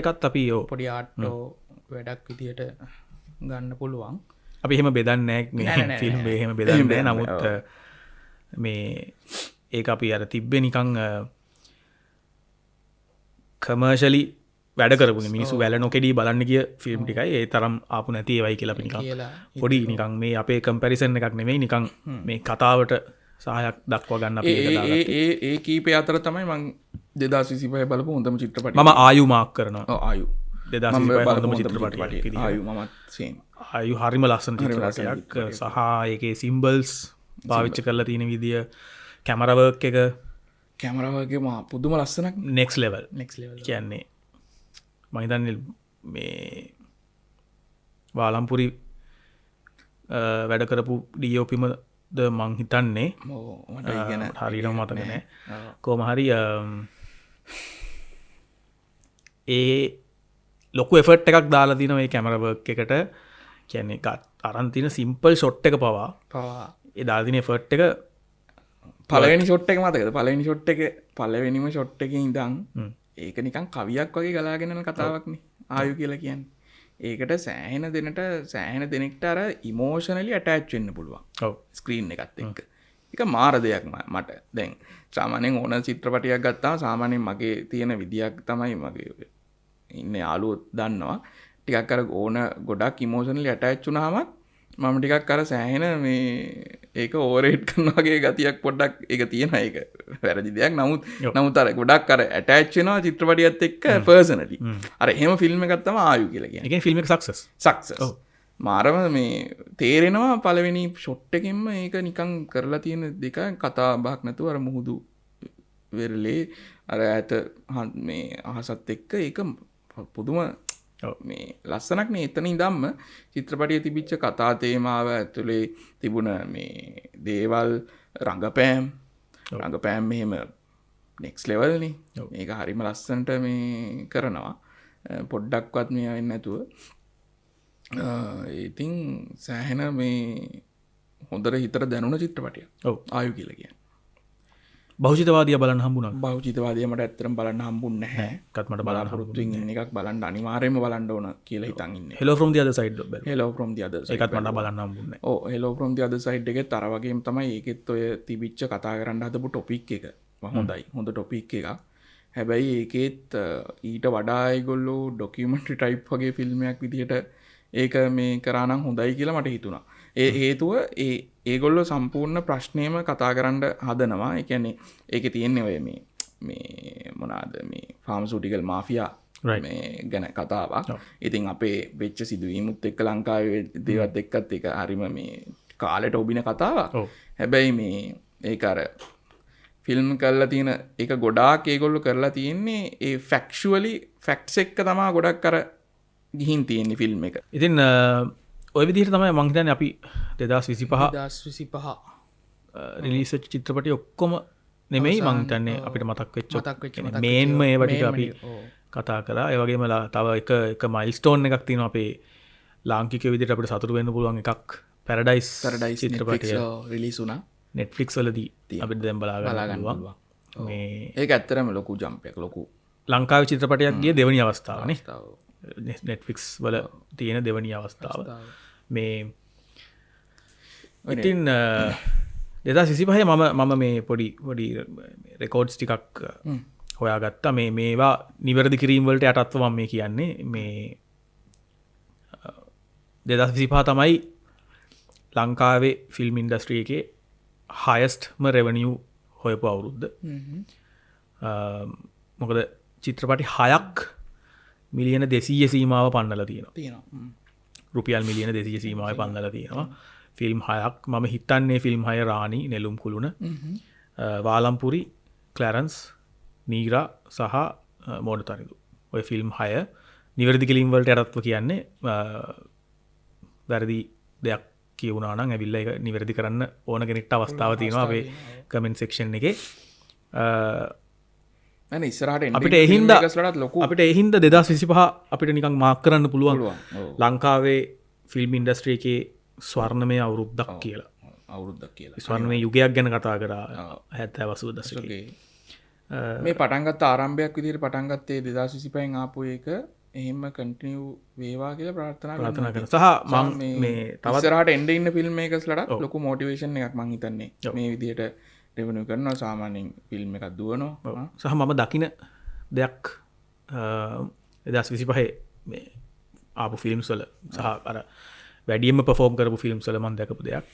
එකත් අපි පොඩි ආර්ට් වැඩක් විදියට ගන්න පුළුවන්. අපි එහෙම බෙදන්නේ නැහැ මේ ෆිල්ම් එහෙම බෙදන්නේ නැහැ. නමුත් මේ ඒක අපි අර තිබ්බේ නිකන් කමර්ෂලි වැඩ කරපු මිනිස්සු වැල නොකෙඩී බලන්න ගිය ෆිල්ම් ටිකයි ඒ තරම් ආපු නැති ඒවයි කියලා අපි නිකන් පොඩි නිකන් මේ අපේ කම්පැරිසන් එකක් නෙමෙයි නිකන් මේ කතාවට සහයක් දක්වා ගන්න අපි ඒක දාගත්තා. ඒ කීපේ අතර තමයි මම 2025 බලපු හොඳම චිත්‍රපටය. මම ආයු මාක් කරනවා. ආයු 2025 හොඳම චිත්‍රපටය. ආයු මමත් සේම්. ආයු හරිම ලස්සන චිත්‍රපටයක් සහ ඒකේ සිම්බල්ස් පාවිච්චි කරලා තියෙන විදිය කැමරා වර්ක් එක කැමරාවගේ පුදුම ලස්සනක්. නෙක්ස් ලෙවල් කියන්නේ මම හිතන්නේ මේ වාලම්පුරි වැඩ කරපු ඩීఓපිම ද මං හිතන්නේ හරියටම මතක නැහැ. කොහොම හරි ඒ ලොකු එෆර්ට් එකක් දාලා තිනවා මේ කැමරා වර්ක් එකට. කියන්නේ අරන් තියෙන සිම්පල් ෂොට් එක පවා ඒ දාලා තියෙන එෆර්ට් එක පළවෙනි ෂොට් එක මතකද? පළවෙනිම ෂොට් එකේ ඉඳන් ඒක නිකන් කවියක් වගේ ගලාගෙන යන කතාවක්නේ ආයු කියලා කියන්නේ. ඒකට සෑහෙන දෙනෙක්ට අර ඉමෝෂනලි ඇටච් වෙන්න පුළුවන්. ඔව්. ස්ක්‍රීන් එකත් එක්ක. ඒක මාර දෙයක් මට. දැන් සාමාන්‍යයෙන් ඕන චිත්‍රපටයක් ගත්තාම සාමාන්‍යයෙන් මගේ තියෙන විදියක් තමයි මගේ ඉන්නේ යාළුවෝ දන්නවා. ටිකක් අර ඕන ගොඩක් ඉමෝෂනලි ඇටච් වුණාම මම ටිකක් අර සෑහෙන මේ ඒක ඕවර්රේට් කරන වගේ ගතියක් පොඩ්ඩක් ඒක තියෙනවා. ඒක වැරදි දෙයක්. නමුත් අර ගොඩක් අර ඇටච් වෙනවා චිත්‍රපටියත් එක්ක පර්සනලි. අර එහෙම ෆිල්ම් එකක් තමයි ආයු කියලා කියන්නේ. ඒ කියන්නේ ෆිල්ම් එක සක්සස්. ඔව්. මාරම මේ තේරෙනවා පළවෙනි ෂොට් එකෙන්ම ඒක නිකන් කරලා තියෙන දෙක කතා බහක් නැතුව අර මුහුදු වෙරළේ අර ඈත මේ අහසත් එක්ක ඒක පුදුම මේ ලස්සනක් නේ. එතන ඉඳන්ම චිත්‍රපටියේ තිබිච්ච කතා තේමාව ඇතුලේ තිබුණ මේ දේවල් රංගපෑම් මෙහෙම නෙක්ස් ලෙවල් නේ. මේක හරිම ලස්සනට මේ කරනවා. පොඩ්ඩක්වත් මේ වෙන්නේ නැතුව. ඉතින් සෑහෙන මේ හොඳට හිතට දැනුණ චිත්‍රපටියක්. ඔව්. ආයු කියලා කියන්නේ. බහුචිතවාදියා බලන්න හම්බුණා. බහුචිතවාදියා මට ඇත්තටම බලන්න හම්බුන්නේ නැහැ. ඒකත් මට බලාපොරොත්තුෙන් ඉන්න එකක් බලන්න අනිවාර්යයෙන්ම බලන්න ඕන කියලා හිතන් ඉන්නේ. Hello from the other side බලන්න. Hello from the other side. ඒකත් මට බලන්න හම්බුන්නේ නැහැ. ඔව් Hello from the other side එකෙත් අර වගේම තමයි ඒකෙත් ඔය තිබිච්ච කතා කරන්න හදපු ටොපික් එක. හොඳයි. හොඳ ටොපික් එකක්. හැබැයි ඒකෙත් ඊට වඩා ඒගොල්ලෝ ඩොකියුමන්ටරි ටයිප් වගේ ෆිල්ම්යක් විදිහට ඒක මේ කරානම් හොඳයි කියලා මට හිතුණා. ඒ හේතුව ඒගොල්ලෝ සම්පූර්ණ ප්‍රශ්නයම කතා කරන්න හදනවා. ඒ කියන්නේ ඒකේ තියෙන්නේ ඔය මේ මොනවාද මේ ෆාර්මසිටිකල් මාෆියා මේ ගැන කතාවක්. ඉතින් අපේ වෙච්ච සිදුවීමුත් එක්ක ලංකාවේ දේවත් එක්කත් ඒක හරිම මේ කාලෙට ඔබින කතාවක්. හැබැයි මේ ඒක අර ෆිල්ම් කරලා තියෙන ඒක ගොඩාක් ඒගොල්ලෝ කරලා තියෙන්නේ ඒ ෆැක්චුවලි ෆැක්ට්ස් එක්ක තමයි ගොඩක් අර ගිහින් තියෙන්නේ ෆිල්ම් එක. ඉතින් ඔය විදිහට තමයි මං හිතන්නේ අපි 2025 රිලීස් වෙච්ච චිත්‍රපටි ඔක්කොම නෙමෙයි මං හිතන්නේ අපිට මතක් වෙච්ච මේන්ම ඒවා ටික අපි කතා කරා. ඒ වගේම තව එක මයිල්ස්ටෝන් එකක් තියෙනවා අපේ ලාංකිකයෝ විදිහට අපිට සතුටු වෙන්න පුළුවන් එකක් පැරඩයිස් චිත්‍රපටය රිලීස් වුණා. නෙට්ෆ්ලික්ස් වලදී අපිට දැන් බලා ගන්න පුළුවන්. මේ ඒක ඇත්තටම ලොකු ජම්ප් එකක් ලොකු. ලංකාවේ චිත්‍රපටයක් ගිය දෙවෙනි අවස්ථාවනේ. නෙට්ෆ්ලික්ස් වල තියෙන දෙවෙනි අවස්ථාව. මේ ඉතින් 2025 මම මේ පොඩි රෙකෝඩ්ස් ටිකක් හොයාගත්තා. මේවා නිවැරදි කිරීම වලට යටත්ව මම මේ කියන්නේ මේ 2025 තමයි ලංකාවේ ෆිල්ම් ඉන්ඩස්ට්‍රී එකේ හයස්ට්ම රෙවනියු හොයපු අවුරුද්ද. මොකද චිත්‍රපටි 6ක් මිලියන 200 සීමාව පන්නලා තියෙනවා. රුපියල් මිලියන 200 සීමාවේ පන්නලා තියෙනවා. ෆිල්ම් 6ක් මම හිතන්නේ ෆිල්ම් 6 රාණි, නෙළුම් කුළුණ, වාලම්පුරි, ක්ලැරන්ස්, නීරා සහ මෝඩ තරිඳු. ඔය ෆිල්ම් 6 නිවැරදි කිරීම වලට යටත්ව කියන්නේ වැරදි දෙයක් කියවුණා නම් ඇවිල්ලා ඒක නිවැරදි කරන්න ඕන කෙනෙක්ට අවස්ථාව තියෙනවා අපේ කමෙන්ට් සෙක්ෂන් එකේ. අපිට ඒ හින්දා 2025 අපිට නිකන් මාක් කරන්න පුළුවන් ලංකාවේ ෆිල්ම් ඉන්ඩස්ට්‍රී එකේ ස්වර්ණමය අවුරුද්දක් කියලා. ස්වර්ණමය යුගයක් ගැන කතා කරා 70 80 දශකයේ. මේ පටන් ගත්ත ආරම්භයක් විදිහට පටන් ගත්තේ 2025 ආපු එක එහෙම කන්ටිනියු වේවා කියලා ප්‍රාර්ථනා කරනවා. සහ මම මේ තවත් ඉස්සරහට එන්න ඉන්න ෆිල්ම් මේකර්ස්ලට ලොකු මොටිවේෂන් එකක් මං හිතන්නේ මේ විදිහට රෙවෙනියු කරනවා. සාමාන්‍යයෙන් ෆිල්ම් එකක් දුවනවා. සහ මම දකින දෙයක් 2025 මේ ආපු ෆිල්ම්ස් වල සහ අර වැඩියෙන්ම පර්ෆෝම් කරපු ෆිල්ම්ස් වල මම දැකපු දෙයක්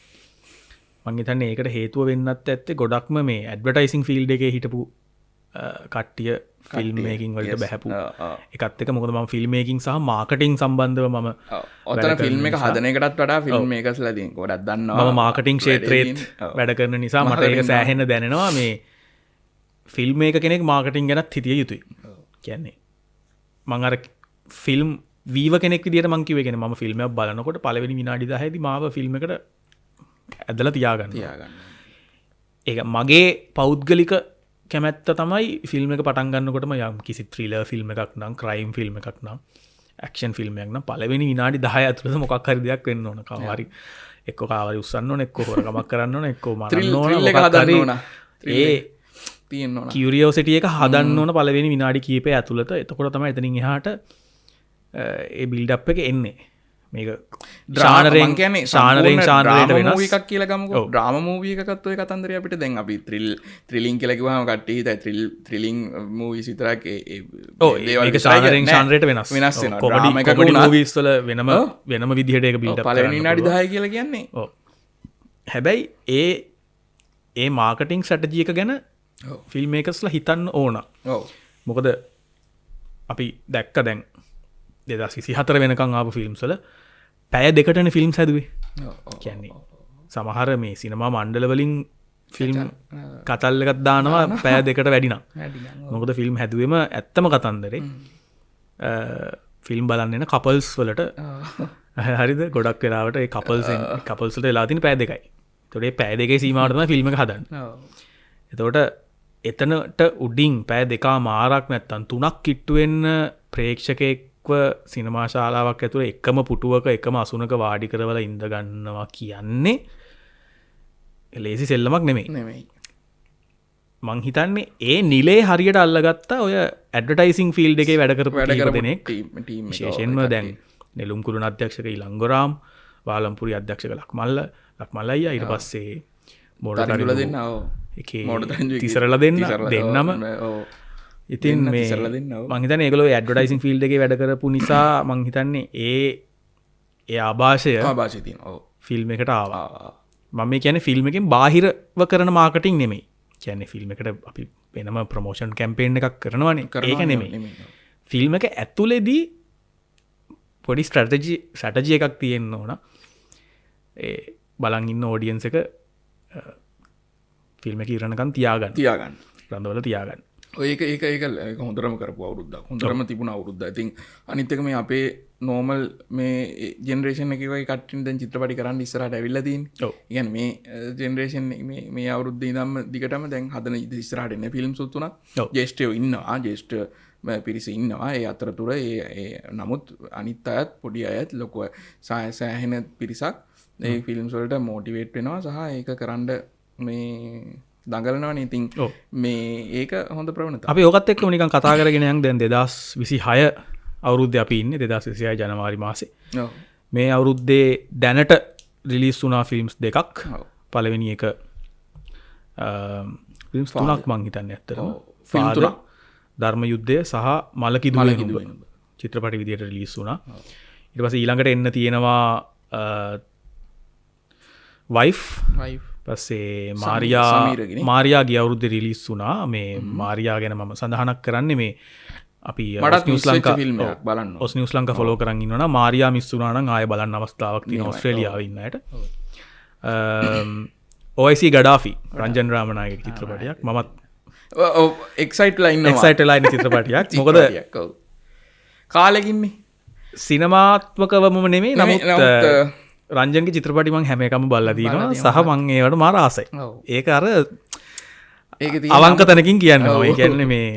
මං හිතන්නේ ඒකට හේතුව වෙන්නත් ඇත්තේ ගොඩක්ම මේ ඇඩ්වර්ටයිසින් ෆීල්ඩ් එකේ හිටපු කට්ටිය ෆිල්ම් මේකින් වලට බැහැපු එකත් එක. මොකද මම ෆිල්ම් මේකින් සහ මාකටිං සම්බන්ධව මම ඔතන ෆිල්ම් එක හදන එකටත් වඩා ෆිල්ම් මේකර්ස්ලා ඉතින් ගොඩක් දන්නවා. මම මාකටිං ක්ෂේත්‍රයේත් වැඩ කරන නිසා මට ඒක සෑහෙන දැනෙනවා. මේ ෆිල්ම් මේක කෙනෙක් මාකටිං ගැනත් හිතිය යුතුයි. කියන්නේ මම අර ෆිල්ම් වීව කෙනෙක් විදිහට මං කිව්වේ කියන්නේ මම ෆිල්ම් එකක් බලනකොට පළවෙනි විනාඩි 10 දී මාව ෆිල්ම් එකට ඇදලා තියාගන්න. ඒක මගේ පෞද්ගලික කැමැත්ත තමයි ෆිල්ම් එක පටන් ගන්නකොටම යම් කිසි ත්‍රිලර් ෆිල්ම් එකක් නම් ක්‍රයිම් ෆිල්ම් එකක් නම් ඇක්ෂන් ෆිල්ම් එකක් නම් පළවෙනි විනාඩි 10 ඇතුළත මොකක් හරි දෙයක් වෙන්න ඕන. කාවරි එක්ක කාවරි උස්සන්න ඕන, එක්ක හොරකමක් කරන්න ඕන, එක්ක මරන්න ඕන, මොකක් හරි ඒ තියෙන්න ඕන. කියුරියෝසිටි එක හදන්න ඕන පළවෙනි විනාඩි කිහිපය ඇතුළත. එතකොට තමයි එතනින් එහාට ඒ බිල්ඩ් අප් එක එන්නේ. මේක ශානරෙන් ශානරයට වෙනස් එකක් කියලා ගමුකෝ. ඩ්‍රාම මූවී එකකත් ඔය කතන්දරය අපිට දැන් අපි ත්‍රිලින් කියලා කිව්වම කට්ටිය හිතයි ත්‍රිලින් මූවීස් විතරක් ඒක ශානරෙන් ශානරයට වෙනස් වෙනවා. කොමඩි මූවීස් වල වෙනම විදිහට ඒක බිල්ඩ් අප් පළවෙනි විනාඩි 10 කියලා කියන්නේ. හැබැයි ඒ මාකටිං ස්ට්‍රැටජි එක ගැන ෆිල්ම් මේකර්ස්ලා හිතන්න ඕන. මොකද අපි දැක්ක දැන් 2024 වෙනකං ආපු ෆිල්ම්ස් වල පැය දෙකටනේ ෆිල්ම්ස් හැදුවේ. කියන්නේ සමහර මේ සිනමා මණ්ඩල වලින් ෆිල්ම් කතල් එකක් දානවා පැය දෙකට වැඩි නම්. මොකද ෆිල්ම් හැදුවේම ඇත්තම කතන්දරේ ෆිල්ම් බලන්න එන කපල්ස් වලට හරිද ගොඩක් වෙලාවට ඒ කපල්ස් වලට වෙලා තියෙන පැය දෙකයි. ඒතකොට මේ පැය දෙකේ සීමාවට තමයි ෆිල්ම් එක හදන්නේ. එතකොට එතනට උඩින් පැය දෙකමාරක් නැත්තම් 3ක් කිට්ටු වෙන්න ප්‍රේක්ෂකෙක් සිනමා ශාලාවක් ඇතුළේ එකම පුටුවක එකම අසුනක වාඩි කරවලා ඉඳ ගන්නවා කියන්නේ ලේසි සෙල්ලමක් නෙමෙයි. මං හිතන්නේ ඒ නිලේ හරියට අල්ලගත්තා ඔය ඇඩ්වර්ටයිසින් ෆීල්ඩ් එකේ වැඩ කරපු දෙනෙක්. විශේෂයෙන්ම දැන් නෙළුම් කුළුණ අධ්‍යක්ෂක ඉලංගොරාම්, වාලම්පුරි අධ්‍යක්ෂක ලක්මල්ල අයියා, ඊට පස්සේ මෝඩ තරිඳු දෙන්න තිසරලා දෙන්නම ඉතින් මේ ඉස්සරලා දෙන්න. ඔව්. මං හිතන්නේ ඒගොල්ලෝ ඇඩ්වර්ටයිසින් ෆීල්ඩ් එකේ වැඩ කරපු නිසා මං හිතන්නේ ඒ ආభాෂය භාෂය තියෙනවා. ඔව්. ෆිල්ම් එකට ආවා. මම මේ කියන්නේ ෆිල්ම් එකෙන් බාහිරව කරන මාකටිං නෙමෙයි. කියන්නේ ෆිල්ම් එකට අපි වෙනම ප්‍රොමෝෂන් කැම්පේන් එකක් කරනවනේ. ඒක නෙමෙයි. ෆිල්ම් එක ඇතුළේදී පොඩි ස්ට්‍රැටජි එකක් තියෙන්න ඕන. ඒ බලන් ඉන්න ඔඩියන්ස් එක ෆිල්ම් එක ඉරණකම් තියාගන්න. රඳවල තියාගන්න. ඒක හොඳරම කරපු අවුරුද්දක්. හොඳරම තිබුණ අවුරුද්දක්. ඉතින් අනිත් එක මේ අපේ නෝමල් මේ ජෙනරේෂන් එකේ වගේ කට්ටියන් දැන් චිත්‍රපටි කරන්න ඉස්සරහට ඇවිල්ලා තියෙන්නේ. ඔව්. කියන්නේ මේ ජෙනරේෂන් මේ අවුරුද්දේ ඉඳන්ම දිගටම දැන් හදන ඉස්සරහට එන්නේ ෆිල්ම්ස් උතුණක්. ජේෂ්ඨයෝ ඉන්නවා. ජේෂ්ඨ පිරිස ඉන්නවා. ඒ අතරතුර ඒ නමුත් අනිත් අයත් පොඩි අයත් ලොකු සෑහෙන පිරිසක් ඒ ෆිල්ම්ස් වලට මොටිවේට් වෙනවා සහ ඒක කරන්න මේ දඟලනවනේ. ඉතින් මේ ඒක හොඳ ප්‍රවණතාවක්. අපි ඔකත් එක්කම නිකන් කතා කරගෙන යන් දැන් 2026 අවුරුද්දේ අපි ඉන්නේ 2026 ජනවාරි මාසේ. ඔව්. මේ අවුරුද්දේ දැනට රිලීස් වුණා ෆිල්ම්ස් දෙකක්. පළවෙනි එක ෆිල්ම්ස් තුනක් මං හිතන්නේ ඇත්තටම. ෆිල්ම් තුනක්. ධර්ම යුද්ධය සහ මලකිදුවේ චිත්‍රපටි විදියට රිලීස් වුණා. ඊට පස්සේ ඊළඟට එන්න තියෙනවා වයිෆ්. පස්සේ මාරයා ගිය අවුරුද්දේ රිලීස් වුණා. මේ මාරයා ගැන මම සඳහනක් කරන්නේ මේ අපි නිවුස් ලංකා ෆොලෝ කරන් ඉන්නවනම් මාරයා මිස් වුණා නම් ආයෙ බලන්න අවස්ථාවක් තියෙනවා ඕස්ට්‍රේලියාවේ ඉන්න අයට. OIC ගඩාෆි රංජන් රාමනායක චිත්‍රපටයක්. මමත් එක්සයිට්ලා ඉන්නවා. එක්සයිට්ලා ඉන්න චිත්‍රපටයක්. මොකද කාලෙකින්නේ සිනමාත්මකවම නෙමෙයි. නමුත් රංජන්ගේ චිත්‍රපටි මං හැම එකම බලලා තියෙනවා සහ මං ඒවට මාර ආසයි. ඒක අර අවංක තැනකින් කියන්න ඕනේ. ඒ කියන්නේ මේ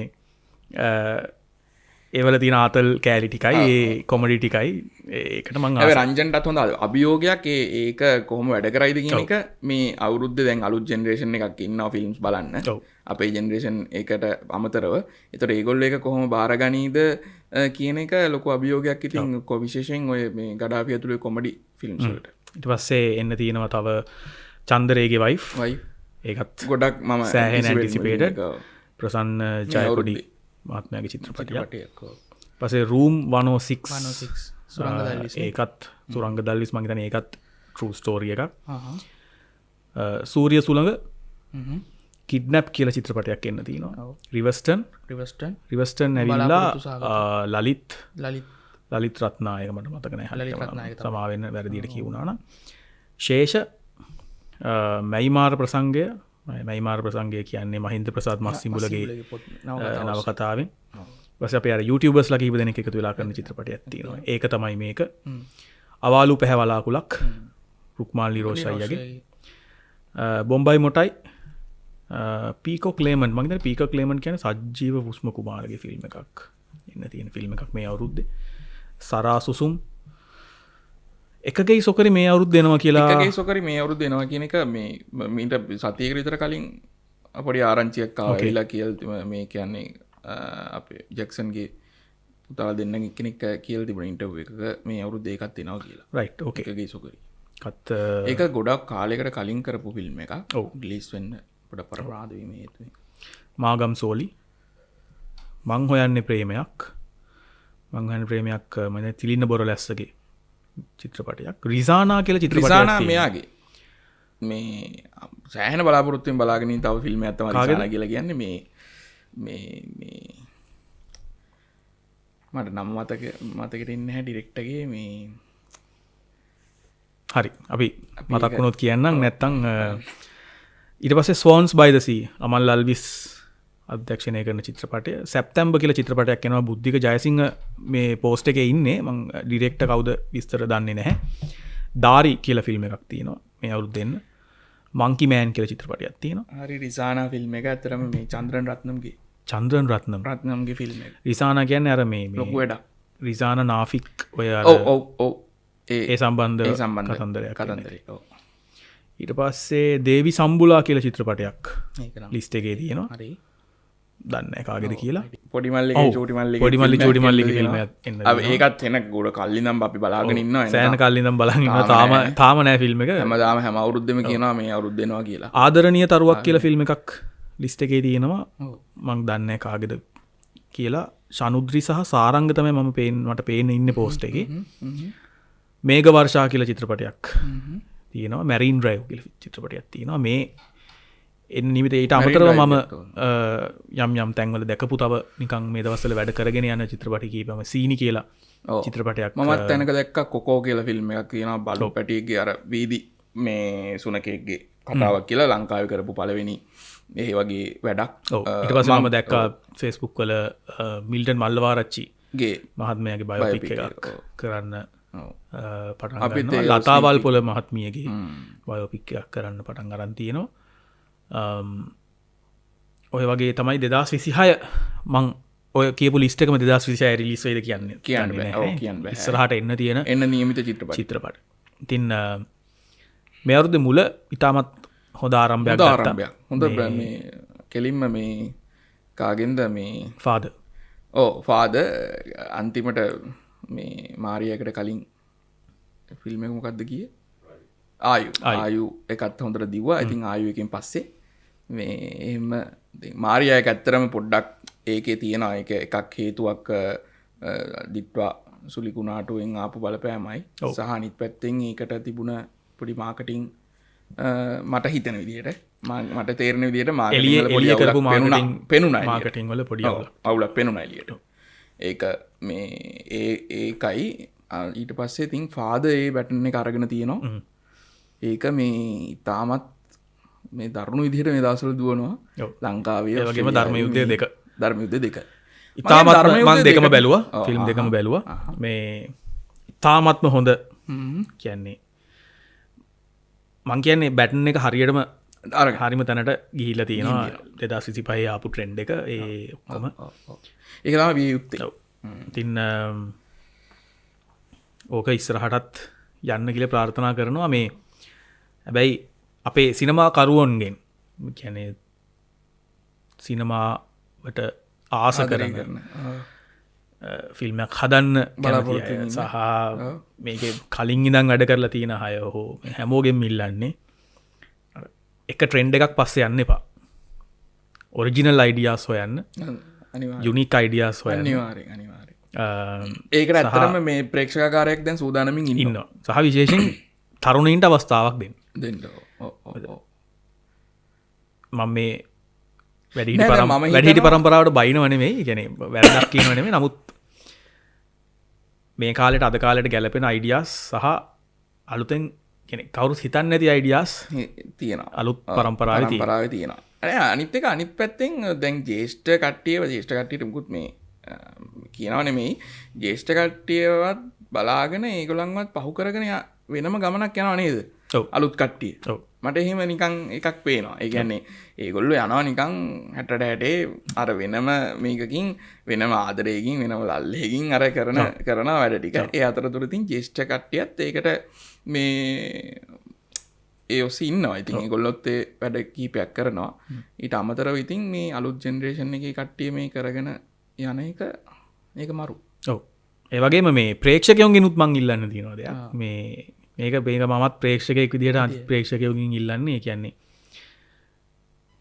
ඒවල තියෙන ආතල් කෑලි ටිකයි ඒ කොමඩි ටිකයි ඒකට මං ආසයි. රංජන්ටත් හොඳ අභියෝගයක් ඒක කොහොම වැඩ කරයිද කියන එක මේ අවුරුද්දේ දැන් අලුත් ජෙනරේෂන් එකක් ඉන්නවා ෆිල්ම්ස් බලන්න. අපේ ජෙනරේෂන් එකට අමතරව. ඒතකොට ඒගොල්ලෝ ඒක කොහොම බාරගනීද කියන එක ලොකු අභියෝගයක්. ඉතින් විශේෂයෙන් ඔය මේ ගඩාෆි ඇතුළේ කොමඩි ෆිල්ම්ස් වලට. ඊට පස්සේ එන්න තියෙනවා තව චන්දරේගේ වයිෆ්. ඒකත් ගොඩක් මම සෑහෙන ඇන්ටිසිපේටඩ්. ප්‍රසන්න ජයකොඩි මහත්මයාගේ චිත්‍රපටියක්. පස්සේ රූම් 106 ඒකත් සුරංග දල්විස් මං හිතන්නේ ඒකත් ට්‍රූ ස්ටෝරි එකක්. සූර්ය සුළඟ කිඩ්නැප් කියලා චිත්‍රපටයක් එන්න තියෙනවා. රිවස්ටන් ඇවිල්ලා ලලිත් රත්නායක මට මතක නැහැ. සමාවෙන්න වැරදියට කියවුණා නම්. ශේෂ මැයිමාර ප්‍රසංගය කියන්නේ මහින්ද ප්‍රසාද් මස්සිඹුලගේ නවකතාවෙන්. ඊපස්සේ අපි අර YouTubers ලා කීප දෙනෙක් එකතු වෙලා කරන චිත්‍රපටයක් තියෙනවා. ඒක තමයි මේක. අවාලු පැහැවලාකුලක් රුක්මාල්ලි රෝෂ් අයියාගේ. බොම්බයි මොටයි පීකෝ ක්ලේමන්ට්. මම හිතන්නේ පීකෝ ක්ලේමන්ට් කියන්නේ සජ්ජීව පුස්ම කුමාරගේ ෆිල්ම් එකක්. එන්න තියෙන ෆිල්ම් එකක් මේ අවුරුද්දේ. සරා සුසුම් එකගේ සොකරි මේ අවුරුද්ද එනවා කියලා. එකගේ සොකරි මේ අවුරුද්ද එනවා කියන එක මේ මීට සතියකට විතර කලින් පොඩි ආරංචියක් ආවලා කියලා මේ කියන්නේ අපේ ජැක්සන්ගේ පුතාලා දෙන්න කෙනෙක් කියලා තිබුණ ඉන්ටර්විව් එකක මේ අවුරුද්ද ඒකත් එනවා කියලා. Right okay. එකගේ සොකරි. ඒක ගොඩක් කාලයකට කලින් කරපු ෆිල්ම් එකක්. රිලීස් වෙන්න පොඩ ප්‍රමාද වීම හේතුවෙන්. මාගම් සෝලි මං හොයන්නේ ප්‍රේමයක්. මම තිලින්න බොරලැස්සගේ චිත්‍රපටයක්. රිසානා කියලා චිත්‍රපටයක්. රිසානා මෙයාගේ මේ සෑහෙන බලාපොරොත්තුෙන් බලාගෙන ඉන්න තව ෆිල්ම් එකක් තමයි රිසානා කියලා කියන්නේ. මේ මට නම් මතකෙට ඉන්නේ නැහැ ඩිරෙක්ටර්ගේ මේ. හරි අපි මතක් වුණොත් කියන්නම් නැත්තම් ඊට පස්සේ ස්වෝන්ස් බයි ද සී අමල් අල්විස් අධ්‍යක්ෂණය කරන චිත්‍රපටය. සැප්තැම්බර් කියලා චිත්‍රපටයක් එනවා. බුද්ධික ජයසිංහ මේ පෝස්ට් එකේ ඉන්නේ. මං ඩිරෙක්ටර් කවුද විස්තර දන්නේ නැහැ. දාරි කියලා ෆිල්ම් එකක් තියෙනවා මේ අවුරුද්දේ එන්න. මංකි මෑන් කියලා චිත්‍රපටයක් තියෙනවා. හරි රිසානා ෆිල්ම් එක ඇත්තටම මේ චන්ද්‍රන් රත්නම්ගේ ෆිල්ම් එක. රිසානා කියන්නේ අර මේ ලොකු වැඩක්. රිසානා නාෆික් ඔය ඔව් ඒ සම්බන්ධ කතන්දරේ. ඊට පස්සේ දේවි සම්බුලා කියලා චිත්‍රපටයක් ලිස්ට් එකේ තියෙනවා. හරි. දන්නේ කාගෙද කියලා. පොඩි මල්ලිගේ චූටි මල්ලිගේ ෆිල්ම් එකක් එන්න. ඒකත් එන ගොඩ කල්ලි ඉඳන් අපි බලාගෙන ඉන්නවා. සෑහෙන කල්ලි ඉඳන් බලන් ඉන්නවා. තාම නෑ ෆිල්ම් එක. හැම අවුරුද්දෙම කියනවා මේ අවුරුද්ද එනවා කියලා. ආදරණීය තරුවක් කියලා ෆිල්ම් එකක් ලිස්ට් එකේ තියෙනවා. මං දන්නේ කාගෙද කියලා ශනුද්‍රි සහ සාරංග තමයි මම මට පේන ඉන්න පෝස්ට් එකේ. මේඝ වර්ෂා කියලා චිත්‍රපටයක් තියෙනවා. මැරීන් ඩ්‍රයිව් කියලා චිත්‍රපටයක් තියෙනවා. මේ නිමිත ඊට අමතරව මම යම් තැන්වල දැකපු තව නිකන් මේ දවස්වල වැඩ කරගෙන යන චිත්‍රපටි කීපම සීනි කියලා චිත්‍රපටයක් මමත් තැනක දැක්ක කොකෝ කියලා ෆිල්ම් එකක් තියෙනවා. බලු පැටියගේ අර වීදි මේ සුනකෙක්ගේ කතාවක් කියලා ලංකාවේ කරපු පළවෙනි ඒ වගේ වැඩක්. ඊට පස්සේ මම දැක්කා Facebook වල මිල්ටන් මල්ලවාරච්චි ගේ මහත්මයාගේ බයෝපික් එකක් කරන්න පටන් ගන්නවා. ලතාවල් පොළ මහත්මියගේ බයෝපික් එකක් කරන්න පටන් අරන් තියෙනවා. ඔය වගේ තමයි 2026 මං ඔය කියපු ලිස්ට් එකම 2026 රිලීස් වෙයිද කියන්න ඉස්සරහට එන්න තියෙන නියමිත චිත්‍රපට. ඉතින් මේ අවුරුද්දේ මුල ඉතාමත් හොඳ ආරම්භයක් ගත්තා. හොඳ මේ කෙලින්ම මේ කාගෙන්ද මේ ෆාදර් අන්තිමට මේ මාරියාකට කලින් ෆිල්ම් එක මොකක්ද කියේ ආයු එකත් හොඳට දිව්වා. ඉතින් ආයු එකෙන් පස්සේ මේ එහෙම මාරියා එක ඇත්තරම පොඩ්ඩක් ඒකේ තියෙන එකක් හේතුවක් දිට්වා සුලිකුණාටුවෙන් ආපු බලපෑමයි සහ අනිත් පැත්තෙන් ඒකට තිබුණ පොඩි මාකටිං මට හිතන විදිහට මට තේරෙන විදිහට මාකටිං වල පොඩි අවුලක් පෙනුණා එළියට. ඒක මේ ඒකයි ඊට පස්සේ ඉතින් ෆාදර් ඒ බැටන් එක අරගෙන තියෙනවා. ඒක මේ තාමත් මේ දරුණු විදිහට මේ දවස්වල දුවනවා ලංකාවේ. ඒ වගේම ධර්ම යුද්ධය දෙක ඉතාමත් මම දෙකම බැලුවා. ෆිල්ම් දෙකම බැලුවා. මේ ඉතාමත්ම හොඳ කියන්නේ මං කියන්නේ බැටන් එක හරියටම හරිම තැනට ගිහිල්ලා තියෙනවා. 2025 ආපු ට්‍රෙන්ඩ් එක ඒ ඔක්කොම ඒක තමයි විය යුත්තේ. ඉතින් ඕක ඉස්සරහටත් යන්න කියලා ප්‍රාර්ථනා කරනවා. මේ හැබැයි අපේ සිනමා කරුවන්ගෙන් කියන්නේ සිනමාවට ආස කරන ෆිල්ම්යක් හදන්න කැමති අය සහ මේක කලින් ඉඳන් වැඩ කරලා තියෙන අය හෝ හැමෝගෙන් ඉල්ලන්නේ එක ට්‍රෙන්ඩ් එකක් පස්සේ යන්න එපා. ඔරිජිනල් අයිඩියාස් හොයන්න, යුනික් අයිඩියාස් හොයන්න. ඒකට ඇත්තටම මේ ප්‍රේක්ෂකාකාරයක් දැන් සූදානමින් ඉන්නවා. සහ විශේෂයෙන් තරුණයින්ට අවස්ථාවක් දෙන්න. මම මේ වැඩිහිටි පරම්පරාවට බයිනව නෙමෙයි, කියන්නේ වැරදක් කියනව නෙමෙයි. නමුත් මේ කාලෙට අද කාලෙට ගැලපෙන අයිඩියාස් සහ අලුතෙන් කියන්නේ කවුරුත් හිතන්නේ නැති අයිඩියාස් තියෙනවා. අලුත් පරම්පරාවේ තියෙනවා. අනිත් එක අනිත් පැත්තෙන් දැන් ජේෂ්ඨ කට්ටියට මුකුත් මේ කියනවා නෙමෙයි. ජේෂ්ඨ කට්ටියවත් බලාගෙන ඒගොල්ලන්වත් පහු කරගෙන වෙනම ගමනක් යනවා නේද? අලුත් කට්ටිය. මට එහෙම නිකන් එකක් පේනවා. ඒ කියන්නේ ඒගොල්ලෝ යනවා නිකන් 60 අර වෙනම මේකකින් වෙනම ආදරයකින් වෙනම ලල්ලේකින් අර කරන වැඩ ටික. ඒ අතරතුර ඉතින් ජේෂ්ඨ කට්ටියත් ඒකට මේ ඒ ඔස්සේ ඉන්නවා. ඉතින් ඒගොල්ලොත් ඒ වැඩ කීපයක් කරනවා. ඊට අමතරව ඉතින් මේ අලුත් ජෙනරේෂන් එකේ කට්ටිය මේ කරගෙන යන එක මේක මරු. ඔව්. ඒ වගේම මේ ප්‍රේක්ෂකයන්ගෙනුත් මං ඉල්ලන්න තියෙනවා දෙයක්. මේක මමත් ප්‍රේක්ෂකයෙක් විදිහට අනිත් ප්‍රේක්ෂකයන්ගෙන් ඉල්ලන්නේ. ඒ කියන්නේ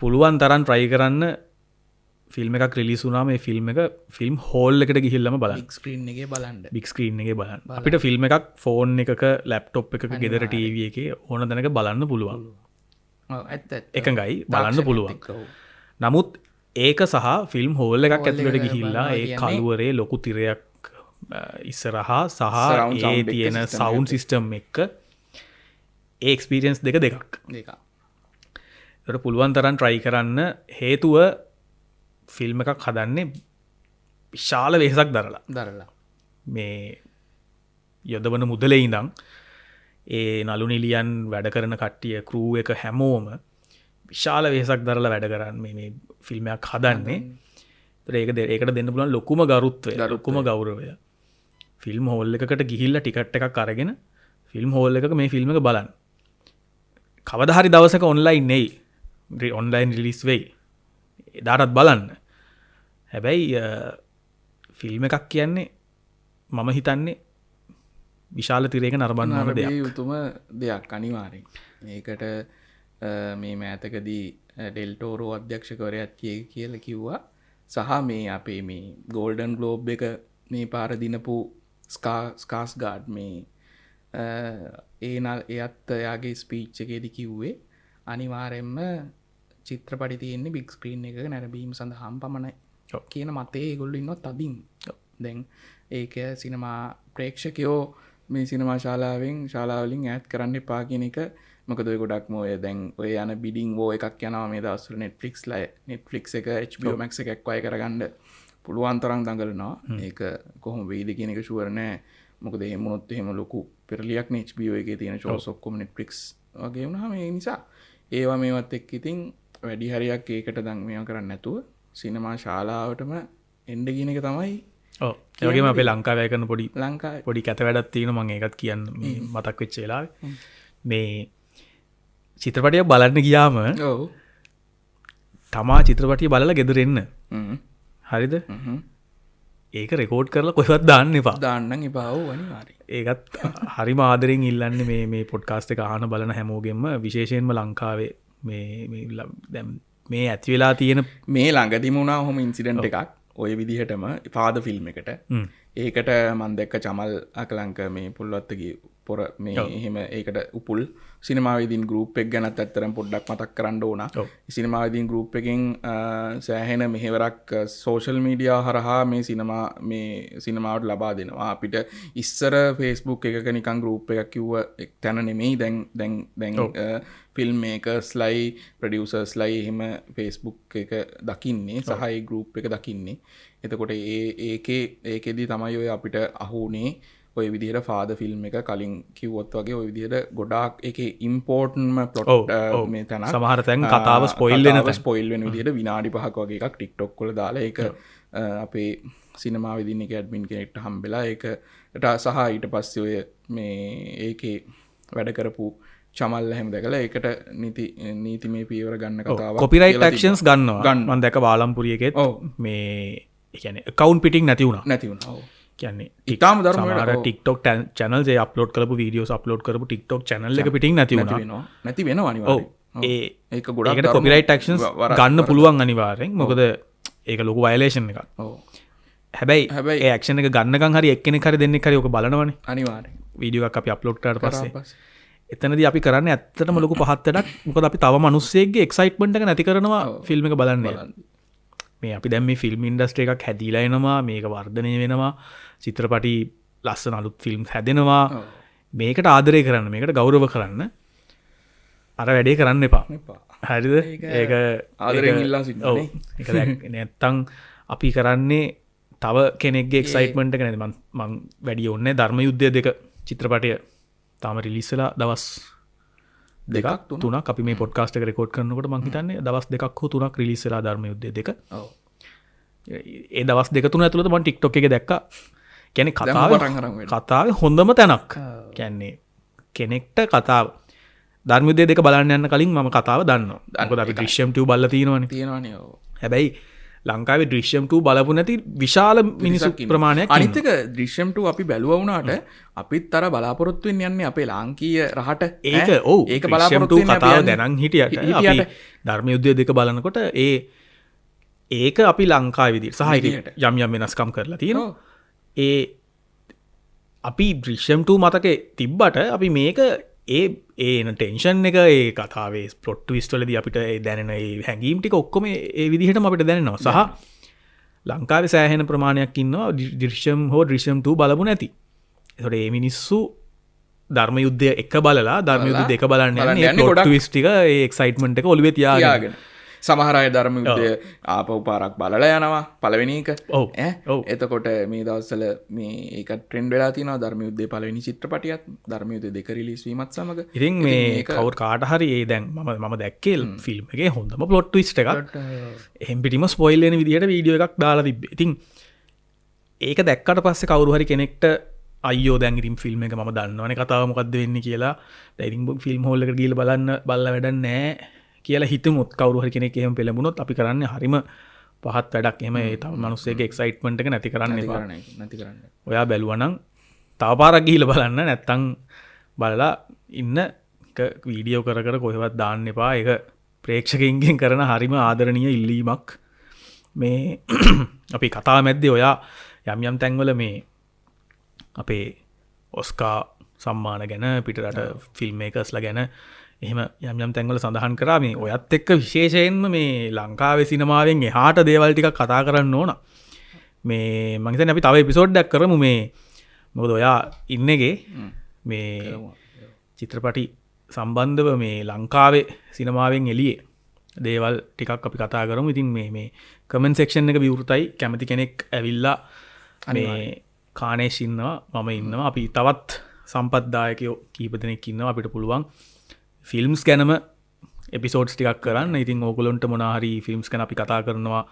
පුළුවන් තරම් try කරන්න ෆිල්ම් එකක් රිලීස් වුණාම මේ ෆිල්ම් එක ෆිල්ම් හෝල් එකට ගිහිල්ලාම බලන්න. බිග් ස්ක්‍රීන් එකේ බලන්න. බිග් ස්ක්‍රීන් එකේ බලන්න. අපිට ෆිල්ම් එකක් ෆෝන් එකක ලැප්ටොප් එකක ගෙදර ටීවී එකේ ඕන තැනක බලන්න පුළුවන්. ඔව් ඇත්ත. එකඟයි බලන්න පුළුවන්. නමුත් ඒක සහ ෆිල්ම් හෝල් එකක් ඇතුළට ගිහිල්ලා ඒ කළුවරේ ලොකු තිරයක් ඉස්සරහා සහ ඒ තියෙන සවුන්ඩ් සිස්ටම් එක ඒ එක්ස්පීරියන්ස් දෙකක්. ඒකට පුළුවන් තරම් try කරන්න. හේතුව ෆිල්ම් එකක් හදන්නේ විශාල වෙහෙසක් දරලා මේ යොදවන මුදලේ ඉඳන් ඒ නළු නිලියන් වැඩ කරන කට්ටිය ක්‍රූ එක හැමෝම විශාල වෙහෙසක් දරලා වැඩ කරන්නේ මේ ෆිල්ම් එකක් හදන්නේ. ඒකට දෙන්න පුළුවන් ලොකුම ගරුත්වය, ලොකුම ගෞරවය ෆිල්ම් හෝල් එකකට ගිහිල්ලා ටිකට් එකක් අරගෙන ෆිල්ම් හෝල් එකක මේ ෆිල්ම් එක බලන්න. කවදා හරි දවසක ඔන්ලයින් රිලීස් වෙයි. එදාටත් බලන්න. හැබැයි ෆිල්ම් එකක් කියන්නේ මම හිතන්නේ විශාල තිරයක නරඹන්න ඕන දෙයක්. යුතුම දෙයක් අනිවාර්යෙන්. මේකට මේ මෑතකදී ඩෙල් ටෝරෝ අධ්‍යක්ෂකවරයාත් කියලා කිව්වා සහ මේ අපේ මේ ගෝල්ඩන් ගලෝබ් එක මේ පාර දිනපු ස්කාස් ගාඩ් මේ ඒනල් එයත් එයාගේ ස්පීච් එකේදී කිව්වේ අනිවාර්යෙන්ම චිත්‍රපටි තියෙන්නේ බිග් ස්ක්‍රීන් එකක නැරඹීම සඳහාම පමණයි කියන මතේ ඒගොල්ලෝ ඉන්නවා තදින්. දැන් ඒක සිනමා ප්‍රේක්ෂකයෝ මේ සිනමා ශාලාවලින් ඈත් කරන්න එපා කියන එක. මොකද ඔය ගොඩක්ම ඔය දැන් ඔය යන බිඩින් වෝ එකක් යනවා මේ දවස්වල Netflix එක HBO Max එක ඇක්වයර් කරගන්න පුළුවන් තරම් දඟලනවා. ඒක කොහොම වෙයිද කියන එක ෂුවර් නෑ. මොකද එහෙම වුණොත් එහෙම ලොකු පෙරලියක් නේ HBO එකේ තියෙන ෂෝස් ඔක්කොම Netflix වගේ වුණාම ඒ නිසා ඒවා මේවත් එක්ක ඉතින් වැඩි හරියක් ඒකට දන් මේවා කරන්නේ නැතුව සිනමා ශාලාවටම එන්න කියන එක තමයි. ඔව් ඒ වගේම අපේ ලංකාවේ කරන ලංකාවේ පොඩි කැත වැඩක් තියෙනවා මම ඒකත් කියන්න මතක් වෙච්ච වෙලාවේ මේ චිත්‍රපටියක් බලන්න ගියාම ඔව් තමා චිත්‍රපටිය බලලා ගෙදර එන්න හරිද ඒක රෙකෝඩ් කරලා කොහෙවත් දාන්න එපා. දාන්න එපා. ඔව් අනිවාර්යයෙන්. ඒකත් හරිම ආදරෙන් ඉල්ලන්නේ මේ පොඩ්කාස්ට් එක අහන බලන හැමෝගෙම විශේෂයෙන්ම ලංකාවේ මේ ඇති වෙලා තියෙන මේ ළඟදිම වුණා ඔහොම ඉන්සිඩන්ට් එකක් ඔය විදිහටම පාද ෆිල්ම් එකට. ඒකට මම දැක්ක චමල් අකලංක මේ පුල්වත්තගේ පොර මේ එහෙම ඒකට උපුල් සිනමාවේදීන් ගෲප් එක ගැනත් ඇත්තටම පොඩ්ඩක් මතක් කරන්න ඕන. සිනමාවේදීන් ගෲප් එකෙන් සෑහෙන මෙහෙවරක් සෝෂල් මීඩියා හරහා මේ සිනමාවට ලබා දෙනවා. අපිට ඉස්සර Facebook එකක නිකන් ගෲප් එකක් කිව්ව තැන නෙමෙයි දැන් ෆිල්ම් මේකර්ස්ලයි ප්‍රොඩියුසර්ස්ලයි එහෙම Facebook එක දකින්නේ සහ ඒ ගෲප් එක දකින්නේ. එතකොට ඒකෙදී තමයි ඔය අපිට අහුනේ ඔය විදිහට ෆාදර් ෆිල්ම් එක කලින් කිව්වොත් වගේ ඔය විදිහට ගොඩාක් ඒකේ ඉම්පෝර්ටන්ට්ම ප්ලොට් මේ තැන සමහර තැන් කතාව ස්පොයිල් වෙන විදිහට විනාඩි 5ක වගේ එකක් TikTok වල දාලා ඒක අපේ සිනමාවේදීන් එක ඇඩ්මින් කෙනෙක්ට හම්බෙලා ඒකට සහ ඊට පස්සේ ඔය මේ ඒකේ වැඩ කරපු චමල් හැම දැකලා ඒකට නීතිමය පියවර ගන්න කතාවක් කොපිරයිට් ඇක්ෂන්ස් ගන්නවා මම දැක බාලම්පුරියකෙත් මේ කියන්නේ account පිටින් නැති වුණා. කියන්නේ ඉතාම ධර්මයට TikTok channels ඒ අප්ලෝඩ් කරපු වීඩියෝස් අප්ලෝඩ් කරපු TikTok channel එක පිටින් නැති වෙනවා. නැති වෙනවා අනිවාර්යයෙන්. ඒක ගොඩක් ඒකට copyright actions ගන්න පුළුවන් අනිවාර්යෙන්. මොකද ඒක ලොකු violation එකක්. හැබැයි ඒ action එක ගන්නකම් හරි එක්කෙනෙක් හරි දෙන්නෙක් හරි ඔක බලනවනේ. අනිවාර්යෙන්. වීඩියෝ එකක් අපි අප්ලෝඩ් කරාට පස්සේ එතනදී අපි කරන්නේ ඇත්තටම ලොකු පහත් වැඩක්. මොකද අපි තව මිනිස්සෙක්ගේ excitement එක නැති කරනවා ෆිල්ම් එක බලන්නේ. මේ අපි දැන් මේ ෆිල්ම් ඉන්ඩස්ට්‍රි එකක් හැදිලා එනවා මේක වර්ධනය වෙනවා චිත්‍රපටි ලස්සන අලුත් ෆිල්ම් හැදෙනවා මේකට ආදරය කරන්න මේකට ගෞරව කරන්න අර වැඩේ කරන්න එපා. හරිද? ඒක ආදරෙන් ඉල්ලා සිටිනවා. ඒක නැත්තම් අපි කරන්නේ තව කෙනෙක්ගේ එක්සයිට්මන්ට් එක නැති මං වැඩි ඕනේ ධර්ම යුද්ධය 2 චිත්‍රපටය තාම රිලීස් වෙලා දවස් දෙකක් තුනක් අපි මේ පොඩ්කාස්ට් එක රෙකෝඩ් කරනකොට මං හිතන්නේ දවස් දෙකක් හෝ තුනක් රිලීස් වෙලා ධර්ම යුද්ධය 2. ඔව්. ඒ දවස් දෙක තුන ඇතුළත මම TikTok එකේ දැක්කා. කියන්නේ කතාවේ හොඳම තැනක්. කියන්නේ කෙනෙක්ට කතාව ධර්ම යුද්ධය 2 බලන්න යන්න කලින් මම කතාව දන්නවා. මොකද අපි Drishyam 2 බලලා තියෙනවනේ. ඔව්. හැබැයි ලංකාවේ Drishyam 2 බලපු නැති විශාල මිනිස්සු ප්‍රමාණයක් අනිත් එක Drishyam 2 අපි බැලුවා වුණාට අපිත් අර බලාපොරොත්තු වෙන්නේ යන්නේ අපේ ලාංකීය රහට ඒක බලාපොරොත්තු කතාව දැනන් හිටියට අපි ධර්ම යුද්ධය 2 බලනකොට ඒක අපි ලංකාවේ විදිහට සහ යම් යම් වෙනස්කම් කරලා තියෙනවා ඒ අපි Drishyam 2 මතකේ තිබ්බට අපි මේක ඒන ටෙන්ෂන් එක ඒ කතාවේ පොට් ට්විස්ට් වලදී අපිට දැනෙන ඒ හැඟීම් ටික ඔක්කොම ඒ විදිහටම අපිට දැනෙනවා සහ ලංකාවේ සෑහෙන ප්‍රමාණයක් ඉන්නවා Drishyam හෝ Drishyam 2 බලපු නැති. ඒතකොට මේ මිනිස්සු ධර්ම යුද්ධය 1 බලලා ධර්ම යුද්ධ 2 බලන්න යන්නේ ඒ පොට් ට්විස්ට් ටික ඒ එක්සයිට්මන්ට් එක ඔළුවේ තියාගෙන. සමහර අය ධර්ම යුද්ධය ආපහු පාරක් බලලා යනවා පළවෙනි එක. එතකොට මේ දවස්වල මේ ඒක ට්‍රෙන්ඩ් වෙලා තියෙනවා ධර්ම යුද්ධයේ පළවෙනි චිත්‍රපටියත් ධර්ම යුද්ධ 2 රිලීස් වීමත් සමග. ඉතින් මේ කවුරු කාට හරි ඒ දැන් මම දැක්කේ ෆිල්ම් එකේ හොඳම ප්ලොට් ට්විස්ට් එකක්. එහෙන් පිටිම ස්පොයිල් වෙන විදිහට වීඩියෝ එකක් දාලා තිබ්බේ. ඉතින් ඒක දැක්කට පස්සේ කවුරු හරි කෙනෙක්ට අයියෝ දැන් ඉතින් ෆිල්ම් එක මම දන්නවනේ කතාව මොකද්ද වෙන්නේ කියලා. දැන් ඉතින් ෆිල්ම් හෝල් එකට ගිහලා බලලා වැඩක් නැහැ. කියලා හිතමුත් කවුරු හරි කෙනෙක් එහෙම පෙළඹුණොත් අපි කරන්නේ හරිම පහත් වැඩක්. එහෙම ඒ තව මිනිස්සෙගේ එක්සයිට්මන්ට් එක නැති කරන්න එපා. ඔයා බැලුවා නම් තව පාරක් ගිහිල්ලා බලන්න නැත්තම් බලලා ඉන්න වීඩියෝ කර කොහෙවත් දාන්න එපා. ඒක ප්‍රේක්ෂකයින්ගෙන් කරන හරිම ආදරණීය ඉල්ලීමක්. මේ අපි කතා මැද්දේ ඔයා යම් යම් තැන්වල මේ අපේ ඔස්කා සම්මාන ගැන පිටරට ෆිල්ම්මේකස්ලා ගැන එහෙම යම් යම් තැන්වල සඳහන් කරා මේ ඔයත් එක්ක විශේෂයෙන්ම මේ ලංකාවේ සිනමාවෙන් එහාට දේවල් ටිකක් කතා කරන්න ඕන මේ මං හිතන්නේ අපි තව එපිසෝඩ්යක් කරමු මේ මොකද ඔයා ඉන්නගේ මේ චිත්‍රපටි සම්බන්ධව මේ ලංකාවේ සිනමාවෙන් එළියේ දේවල් ටිකක් අපි කතා කරමු. ඉතින් මේ කමෙන්ට් සෙක්ෂන් එක විවෘතයි. කැමති කෙනෙක් ඇවිල්ලා මේ කානේෂ් ඉන්නවා මම ඉන්නවා අපි තවත් සම්පත්දායකයෝ කීප දෙනෙක් ඉන්නවා අපිට පුළුවන් ෆිල්ම්ස් ගැනම එපිසෝඩ්ස් ටිකක් කරන්න. ඉතින් ඕගොල්ලොන්ට මොනවා හරි ෆිල්ම්ස් ගැන අපි කතා කරනවා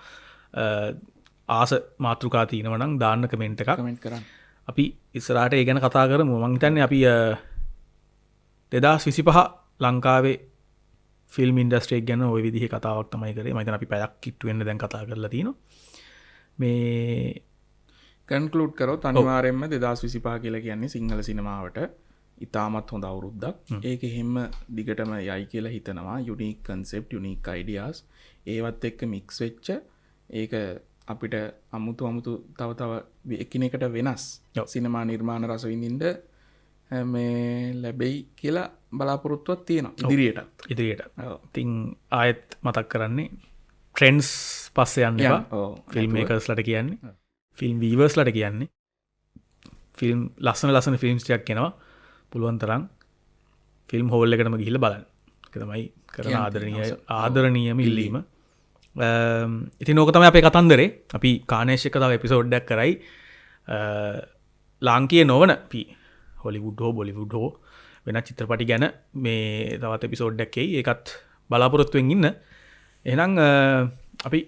ආස මාතෘකා තියෙනවා නම් දාන්න කමෙන්ට් එකක්. කමෙන්ට් කරන්න. අපි ඉස්සරහට ඒ ගැන කතා කරමු. මං හිතන්නේ අපි 2025 ලංකාවේ ෆිල්ම් ඉන්ඩස්ට්‍රේක් ගැන ඔය විදිහේ කතාවක් තමයි කරේ. මම හිතන්නේ අපි පැයක් කිට්ටු වෙන්න දැන් කතා කරලා තිනවා. මේ කන්ක්ලූඩ් කරොත් අනිවාර්යයෙන්ම 2025 කියලා කියන්නේ සිංහල සිනමාවට ඉතාමත් හොඳ අවුරුද්දක්. ඒක එහෙම දිගටම යයි කියලා හිතනවා. යුනික් කන්සෙප්ට්, යුනික් අයිඩියාස් ඒවත් එක්ක මික්ස් වෙච්ච ඒක අපිට අමුතු තව එකිනෙකට වෙනස් සිනමා නිර්මාණ රස විඳින්න මේ ලැබෙයි කියලා බලාපොරොත්තුවක් තියෙනවා ඉදිරියට. ඉතින් ආයෙත් මතක් කරන්නේ ට්‍රෙන්ඩ්ස් පස්සේ යන්න එපා. ෆිල්ම් මේකර්ස්ලට කියන්නේ ෆිල්ම් වීවර්ස්ලට කියන්නේ ෆිල්ම් ලස්සන ෆිල්ම්ස් ටිකක් එනවා. පුළුවන් තරම් ෆිල්ම් හෝල් එකටම ගිහිල්ලා බලන්න. ඒක තමයි කරන ආදරණීයම ඉල්ලීම. ඉතින් ඕක තමයි අපේ කතන්දරේ. අපි කානේෂ් එක තව එපිසෝඩ්යක් කරයි. ලාංකීය නොවන අපි හොලිවුඩ් හෝ බොලිවුඩ් හෝ වෙන චිත්‍රපටි ගැන මේ තවත් එපිසෝඩ්යක් එයි. ඒකත් බලාපොරොත්තුවෙන් ඉන්න. එහෙනම් අපි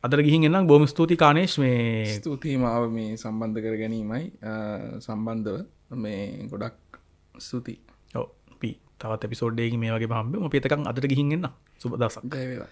අදට ගිහින් එන්නම්. බොහොම ස්තුතියි කානේෂ් මේ ස්තුතියි මාව මේ සම්බන්ධ කර ගැනීමයි සම්බන්ධව මේ ගොඩක් ස්තුතියි. ඔව් අපි තවත් එපිසෝඩ් එකකින් මේ වගේ හම්බෙමු. අපි එතකන් අදට ගිහින් එන්න. සුබ දවසක්. ජය වේවා.